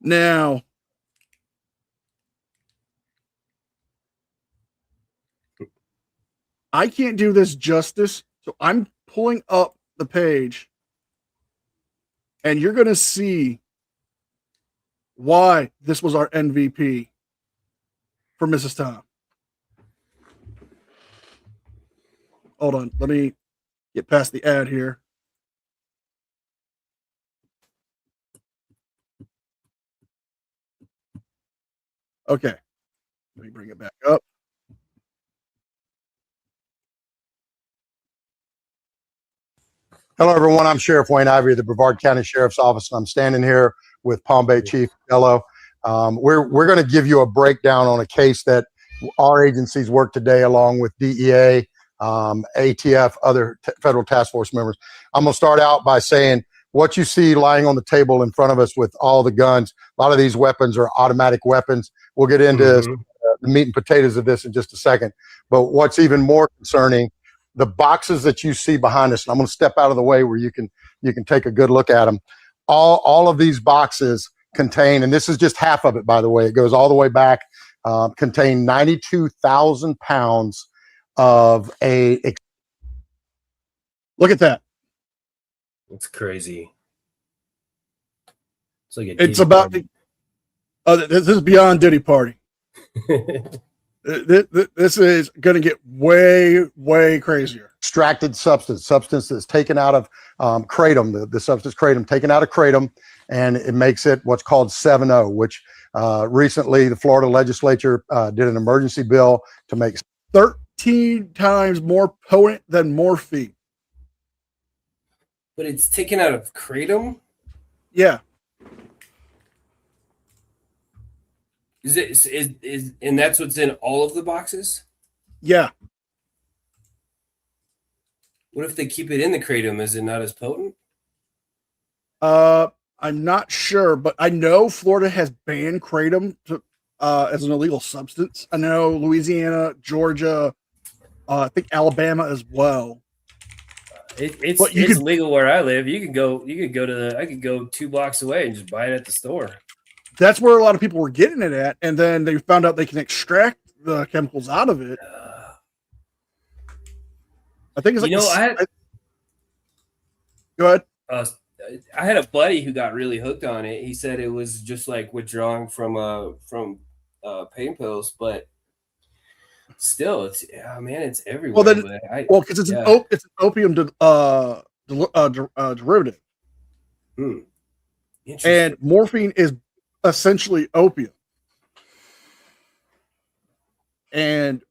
Now, I can't do this justice, so I'm pulling up the page, and you're going to see why this was our MVP for Mrs. Tom. Hold on, let me get past the ad here. Okay, let me bring it back up. Hello, everyone. I'm Sheriff Wayne Ivey of the Brevard County Sheriff's Office, and I'm standing here with Palm Bay Chief Dello. We're going to give you a breakdown on a case that our agencies work today along with DEA, ATF, other federal task force members. I'm going to start out by saying what you see lying on the table in front of us with all the guns. A lot of these weapons are automatic weapons. We'll get into the meat and potatoes of this in just a second. But what's even more concerning, the boxes that you see behind us, and I'm going to step out of the way where you can take a good look at them. All of these boxes contain, and this is just half of it, by the way, it goes all the way back, contain 92,000 pounds of look at that. It's crazy. It's like It's about the. This is beyond Diddy Party. This is going to get way crazier. Extracted substance that's taken out of kratom, the substance kratom, taken out of kratom, and it makes it what's called 7-0, which recently the Florida legislature did an emergency bill to make 13 times more potent than morphine. But it's taken out of kratom? Yeah. Is and that's what's in all of the boxes? Yeah. What if they keep it in the kratom? Is it not as potent? I'm not sure, but I know Florida has banned kratom as an illegal substance. I know Louisiana, Georgia, I think Alabama as well. It's legal where I live. I could go 2 blocks away and just buy it at the store. That's where a lot of people were getting it at, and then they found out they can extract the chemicals out of it. I think it's like go ahead. I had a buddy who got really hooked on it. He said it was just like withdrawing from pain pills, but still, it's everywhere. Well, because it's an opium derivative. And morphine is essentially opium. And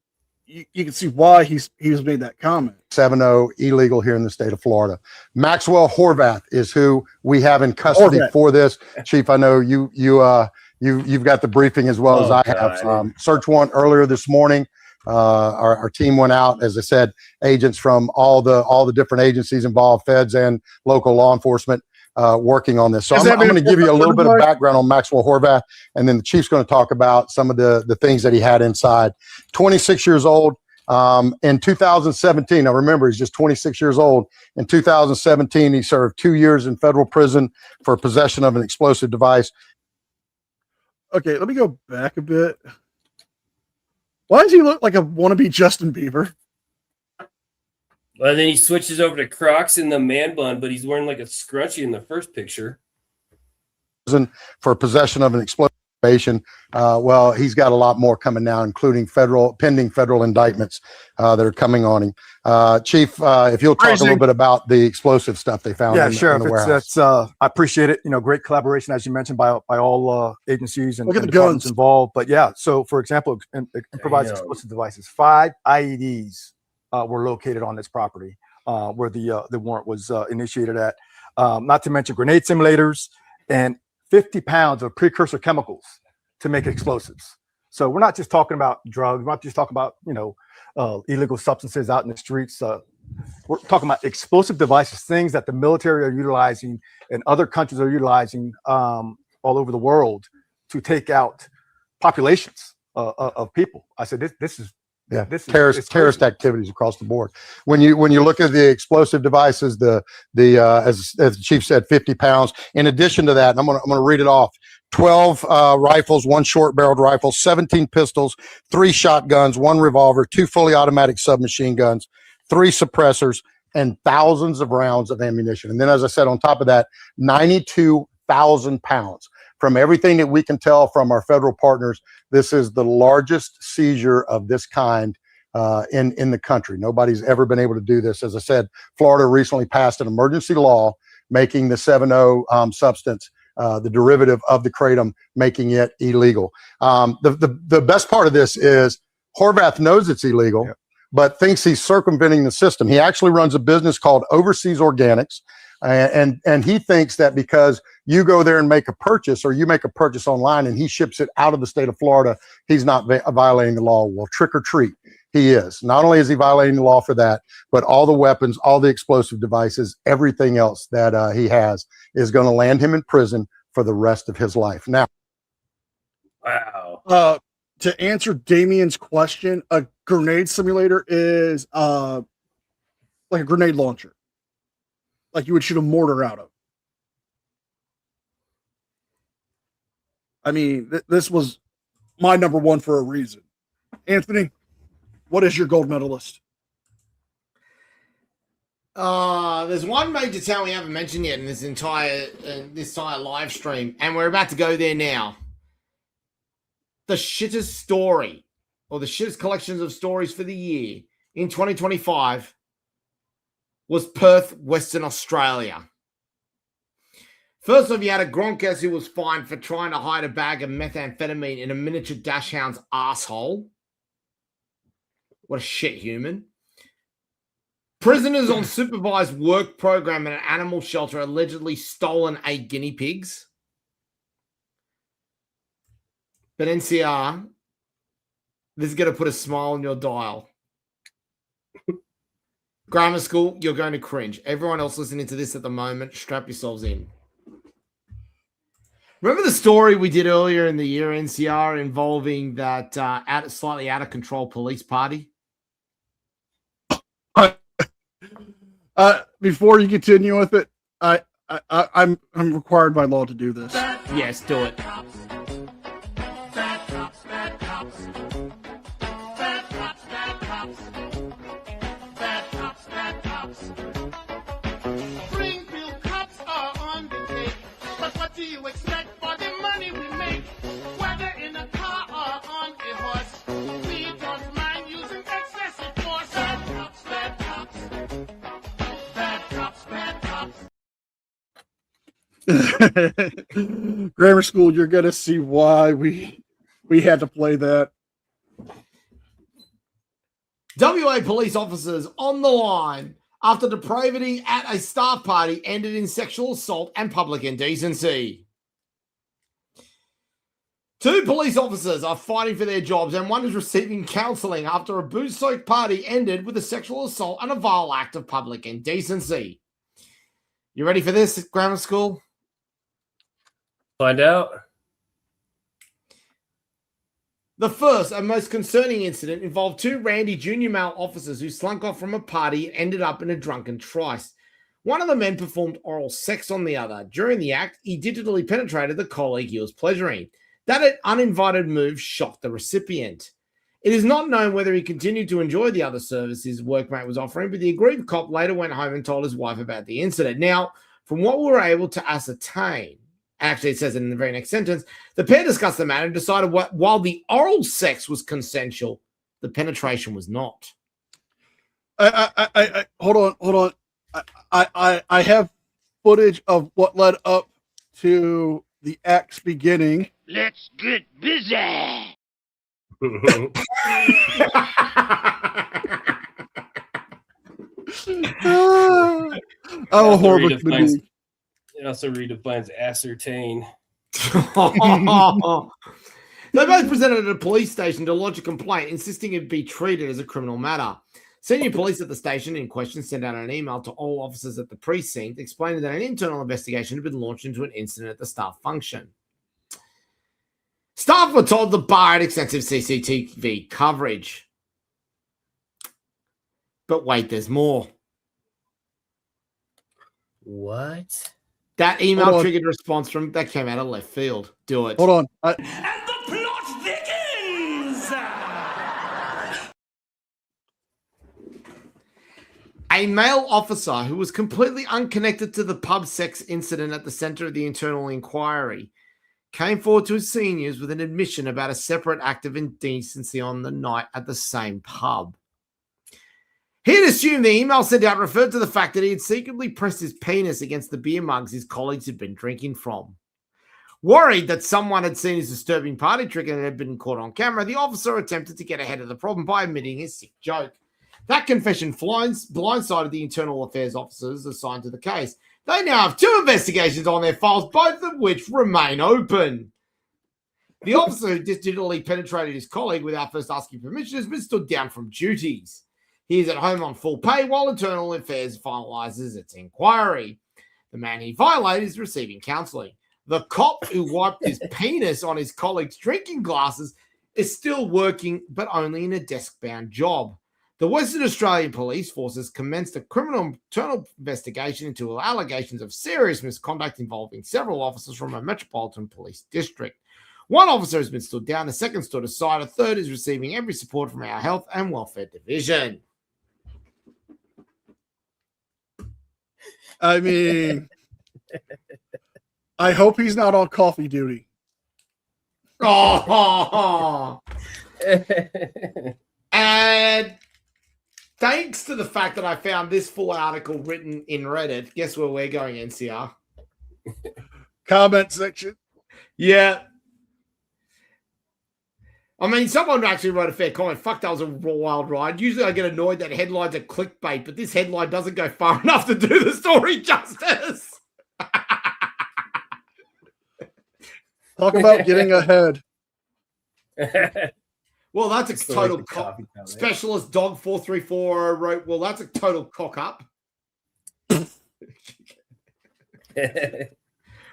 you can see why he's made that comment. 7-0 illegal here in the state of Florida. Maxwell Horvath is who we have in custody for this. Chief, I know you've got the briefing as well as I have. Search warrant earlier this morning. Our team went out, as I said, agents from all the different agencies involved, feds and local law enforcement, working on this. So I'm going to give you a little bit of background on Maxwell Horvath, and then the chief's going to talk about some of the things that he had inside. 26 years old. In 2017, now remember, he's just 26 years old. In 2017, he served 2 years in federal prison for possession of an explosive device. Okay, let me go back a bit. Why does he look like a wannabe Justin Bieber? Well, then he switches over to Crocs in the man bun, but he's wearing like a scrunchie in the first picture. For possession of an explosive. Well, he's got a lot more coming now, including pending federal indictments that are coming on him. Chief, if you'll talk a little bit about the explosive stuff they found in the warehouse. I appreciate it. Great collaboration, as you mentioned, by all agencies and departments involved. But yeah, so for example, improvised explosive devices, 5 IEDs were located on this property where the warrant was initiated at. Not to mention grenade simulators and 50 pounds of precursor chemicals to make explosives. So we're not just talking about drugs. We're not just talking about, illegal substances out in the streets. We're talking about explosive devices, things that the military are utilizing and other countries are utilizing all over the world to take out populations of people. I said, this is terrorist activities across the board. When you look at the explosive devices, as the chief said, 50 pounds. In addition to that, and I'm gonna read it off: 12 rifles, 1 short-barreled rifle, 17 pistols, 3 shotguns, 1 revolver, 2 fully automatic submachine guns, 3 suppressors, and thousands of rounds of ammunition. And then, as I said, on top of that, 92,000 pounds. From everything that we can tell from our federal partners, this is the largest seizure of this kind in the country. Nobody's ever been able to do this. As I said, Florida recently passed an emergency law making the 7-0 substance the derivative of the kratom, making it illegal. The best part of this is Horvath knows it's illegal, but thinks he's circumventing the system. He actually runs a business called Overseas Organics. And he thinks that because you go there and make a purchase, or you make a purchase online and he ships it out of the state of Florida, he's not violating the law. Well, trick or treat, he is. Not only is he violating the law for that, but all the weapons, all the explosive devices, everything else that he has is going to land him in prison for the rest of his life. Now, wow. To answer Damien's question, a grenade simulator is like a grenade launcher. Like you would shoot a mortar out of. I mean, this was my number one for a reason. Anthony, what is your gold medalist? There's one major town we haven't mentioned yet in this entire live stream, and we're about to go there now. The shittest story, or the shittest collections of stories for the year in 2025 was Perth, Western Australia. First off, you had a Gronkers who was fined for trying to hide a bag of methamphetamine in a miniature dachshund's asshole. What a shit human. Prisoners on supervised work program in an animal shelter allegedly stolen 8 guinea pigs. But NCR, this is going to put a smile on your dial. Grammar school, you're going to cringe. Everyone else listening to this at the moment, strap yourselves in. Remember the story we did earlier in the year, NCR, involving that slightly out of control police party? Before you continue with it, I'm required by law to do this. Yes, do it. Springfield cops are on the take, but what do you expect for the money we make? Whether in a car or on a horse, we don't mind using excessive force. Bad cops, bad cops. Bad cops, bad cops. Grammar school, you're gonna see why we had to play that. WA police officers on the line after depravity at a staff party ended in sexual assault and public indecency. 2 police officers are fighting for their jobs and one is receiving counselling after a booze-soaked party ended with a sexual assault and a vile act of public indecency. You ready for this, grammar school? Find out. The first and most concerning incident involved 2 randy junior male officers who slunk off from a party and ended up in a drunken tryst. One of the men performed oral sex on the other. During the act, he digitally penetrated the colleague he was pleasuring. That uninvited move shocked the recipient. It is not known whether he continued to enjoy the other service his workmate was offering, but the aggrieved cop later went home and told his wife about the incident. Now, from what we were able to ascertain, actually it says it in the very next sentence, the pair discussed the matter and decided while the oral sex was consensual, the penetration was not. Hold on. I have footage of what led up to the act's beginning. Let's get busy. Horrible. It also redefines ascertain. They both presented at a police station to lodge a complaint, insisting it be treated as a criminal matter. Senior police at the station in question sent out an email to all officers at the precinct explaining that an internal investigation had been launched into an incident at the staff function. Staff were told the bar had extensive CCTV coverage. But wait, there's more. What? That email triggered a response from that came out of left field. Do it. Hold on. And the plot thickens. A male officer who was completely unconnected to the pub sex incident at the center of the internal inquiry came forward to his seniors with an admission about a separate act of indecency on the night at the same pub. He had assumed the email sent out referred to the fact that he had secretly pressed his penis against the beer mugs his colleagues had been drinking from. Worried that someone had seen his disturbing party trick and had been caught on camera, the officer attempted to get ahead of the problem by admitting his sick joke. That confession blindsided the internal affairs officers assigned to the case. They now have 2 investigations on their files, both of which remain open. The officer who digitally penetrated his colleague without first asking permission has been stood down from duties. He is at home on full pay while internal affairs finalizes its inquiry. The man he violated is receiving counselling. The cop who wiped his penis on his colleague's drinking glasses is still working, but only in a desk-bound job. The Western Australian Police Force has commenced a criminal internal investigation into allegations of serious misconduct involving several officers from a metropolitan police district. 1 officer has been stood down, the second stood aside, a third is receiving every support from our Health and Welfare Division. I mean, I hope he's not on coffee duty. Oh, and thanks to the fact that I found this full article written in Reddit, guess where we're going, NCR? Comment section. Yeah. I mean, someone actually wrote a fair comment. Fuck, that was a wild ride. Usually I get annoyed that headlines are clickbait, but this headline doesn't go far enough to do the story justice. Talk about getting ahead. Well, that's a total cock. Specialist Dog 434 wrote, well, that's a total cock up.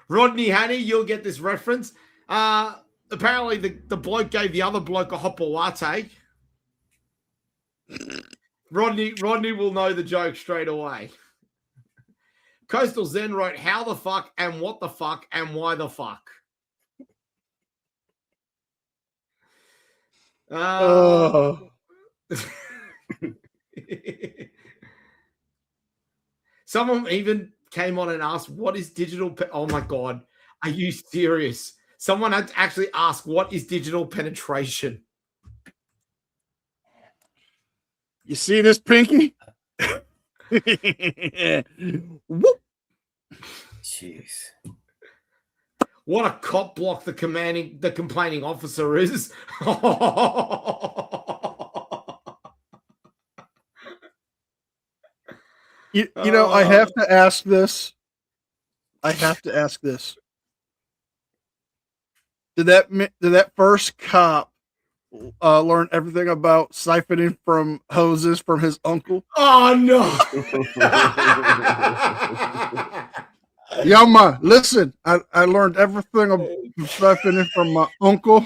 Rodney Haney, you'll get this reference. Apparently, the bloke gave the other bloke a hopper latte. Rodney will know the joke straight away. Coastal Zen wrote, how the fuck and what the fuck and why the fuck. Someone even came on and asked, what is digital? Oh my God. Are you serious? Someone had to actually ask, what is digital penetration? You see this, Pinky? Jeez. What a cop block the complaining officer is. You know, I have to ask this. Did that first cop learn everything about siphoning from hoses from his uncle? Oh no! Yeah, man, listen, I learned everything about siphoning from my uncle.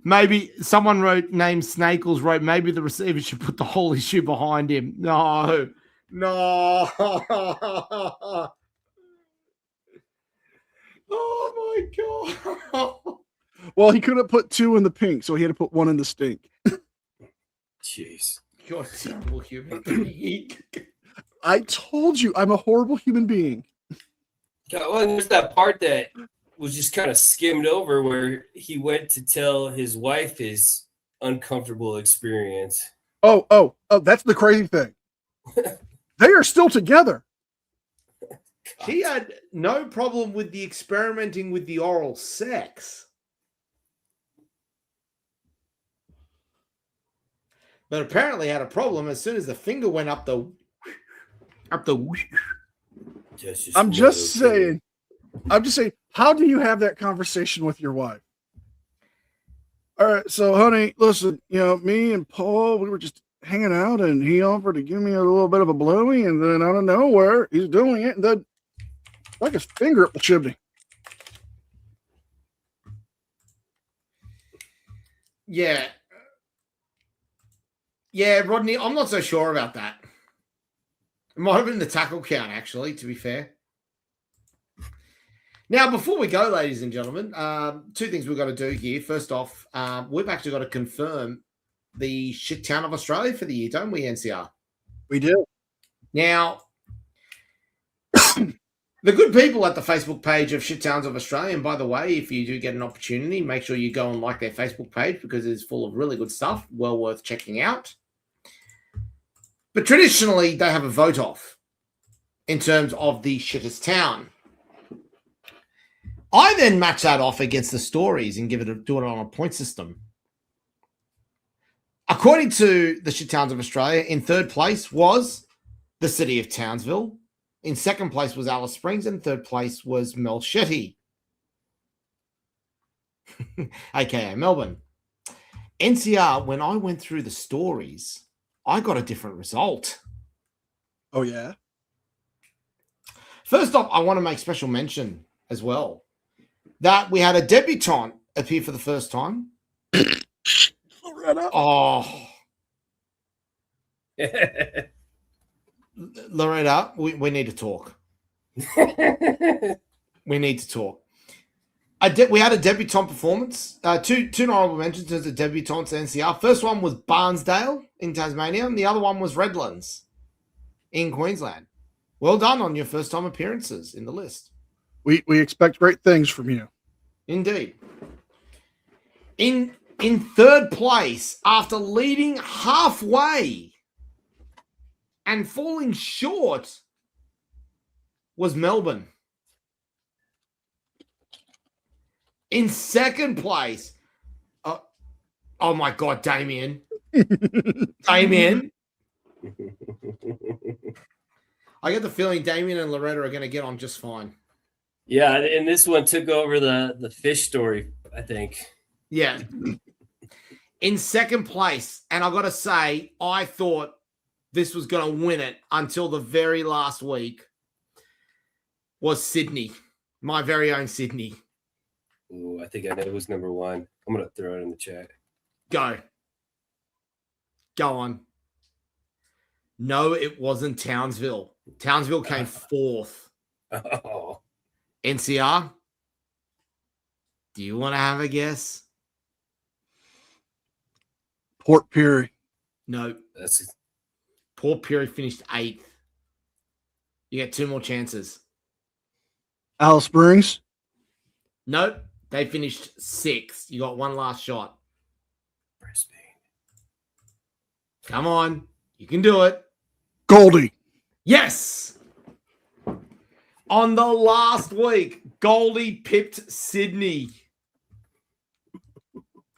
Maybe someone named Snakels wrote, maybe the receiver should put the whole issue behind him. No. Oh my God. Well, he couldn't put 2 in the pink, so he had to put 1 in the stink. Jeez. You're a terrible human being. I told you, I'm a horrible human being. Yeah, well, and there's that part that was just kind of skimmed over where he went to tell his wife his uncomfortable experience. Oh, that's the crazy thing. They are still together. She had no problem with the experimenting with the oral sex. But apparently had a problem as soon as the finger went up the. I'm just saying, how do you have that conversation with your wife? All right, so honey, listen, me and Paul, we were just hanging out and he offered to give me a little bit of a blowy, and then out of nowhere, he's doing it, and then like his finger up the chimney. Yeah. Yeah, Rodney, I'm not so sure about that. It might have been the tackle count, actually, to be fair. Now, before we go, ladies and gentlemen, 2 things we've got to do here. First off, we've actually got to confirm the shit town of Australia for the year, don't we, NCR? We do. Now, the good people at the Facebook page of Shit Towns of Australia, and by the way, if you do get an opportunity, make sure you go and like their Facebook page because it's full of really good stuff, well worth checking out. But traditionally, they have a vote off in terms of the shittest town. I then match that off against the stories and do it on a point system. According to the Shit Towns of Australia, in 3rd place was the city of Townsville. In 2nd place was Alice Springs, and 3rd place was Mel Shetty, aka Melbourne. NCR, when I went through the stories, I got a different result. Oh, yeah? First off, I want to make special mention as well that we had a debutante appear for the first time. Loretta. Oh. Loretta, we need to talk. We need to talk. We had a debutante performance. Two honorable mentions as a debutante NCR. First one was Barnsdale in Tasmania, and the other one was Redlands in Queensland. Well done on your first time appearances in the list. We expect great things from you. Indeed. In 3rd place, after leading halfway and falling short, was Melbourne. In 2nd place, oh my God, Damien. Damien. I get the feeling Damien and Loretta are going to get on just fine. Yeah, and this one took over the fish story, I think. Yeah. In 2nd place, and I've got to say, I thought this was going to win it until the very last week, was Sydney, my very own Sydney. Ooh, I think I know it was number 1. I'm going to throw it in the chat. Go on. No, it wasn't Townsville. Townsville came 4th. Oh. NCR, do you want to have a guess? Port Pirie. No. That's Port Pirie finished 8th. You get 2 more chances. Alice Springs. Nope. They finished 6th. You got one last shot. Brisbane. Come on. You can do it. Goldie. Yes. On the last week, Goldie pipped Sydney.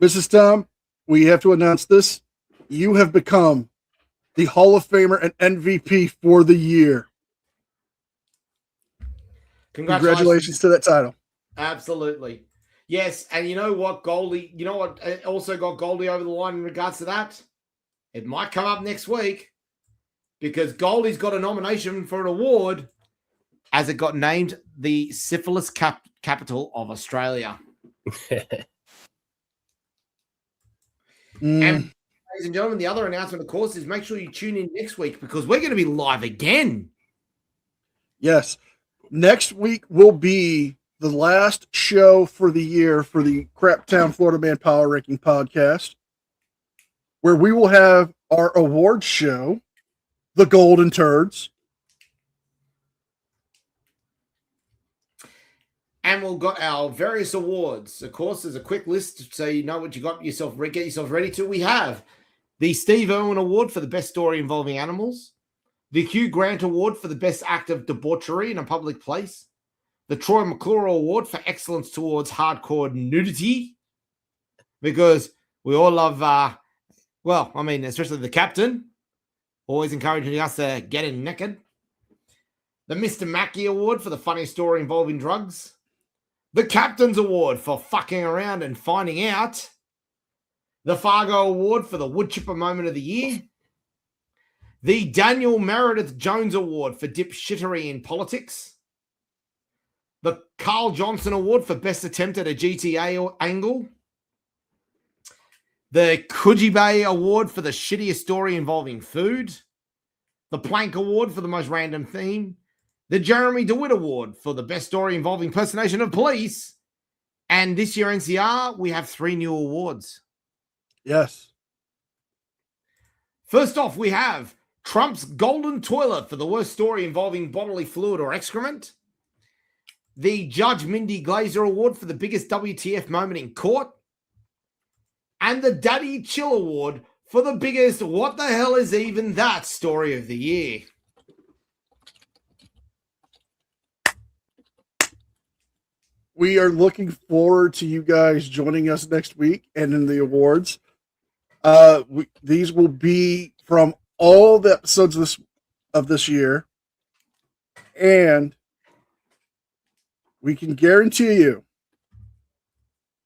Mrs. Tom, we have to announce this. You have become the Hall of Famer and MVP for the year. Congratulations to that title. Absolutely. Yes, and you know what, Goldie, you know what also got Goldie over the line in regards to that? It might come up next week because Goldie's got a nomination for an award as it got named the Syphilis Capital of Australia. And ladies and gentlemen, the other announcement, of course, is make sure you tune in next week because we're going to be live again. Yes. Next week will be the last show for the year for the Craptown Florida Man Power Ranking podcast, where we will have our awards show, the Golden Turds. And we've got our various awards. Of course, there's a quick list so you know what you got yourself, get yourself ready to. We have the Steve Irwin Award for the best story involving animals, the Hugh Grant Award for the best act of debauchery in a public place, the Troy McClure Award for excellence towards hardcore nudity, because we all love, especially the captain, always encouraging us to get in naked. The Mr. Mackey Award for the funniest story involving drugs. The Captain's Award for fucking around and finding out. The Fargo Award for the woodchipper moment of the year. The Daniel Meredith Jones Award for dipshittery in politics. The Carl Johnson Award for best attempt at a GTA angle. The Coogee Bay Award for the shittiest story involving food. The Plank Award for the most random theme. The Jeremy DeWitt Award for the best story involving impersonation of police. And this year, NCR, we have 3 new awards. Yes. First off, we have Trump's Golden Toilet for the worst story involving bodily fluid or excrement. The Judge Mindy Glazer Award for the biggest WTF moment in court. And the Daddy Chill Award for the biggest what the hell is even that story of the year. We are looking forward to you guys joining us next week and in the awards. These will be from all the episodes of this year. And we can guarantee you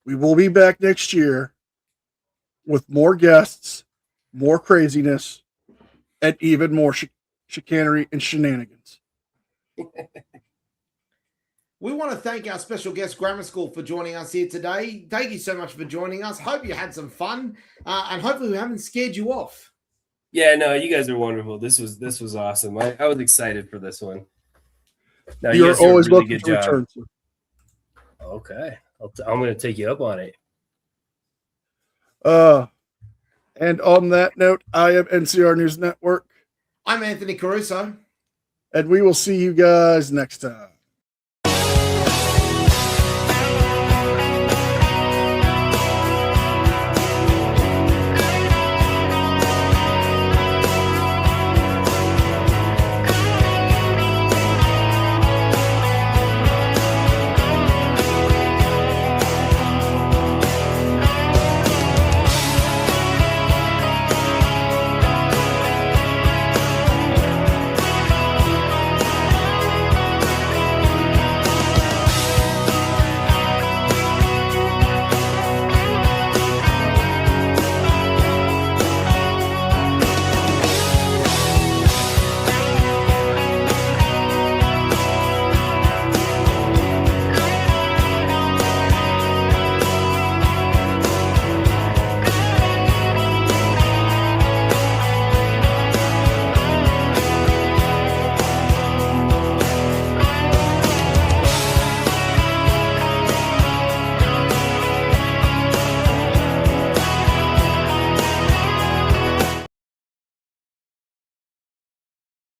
we will be back next year with more guests, more craziness, and even more chicanery and shenanigans. We want to thank our special guest, Grammar School, for joining us here today. Thank you so much for joining us. Hope you had some fun, and hopefully we haven't scared you off. Yeah, no, you guys are wonderful. This was awesome. I was excited for this one. No, You're always welcome to return. Okay, I'm going to take you up on it. And on that note, I am NCR News Network. I'm Anthony Caruso. And we will see you guys next time.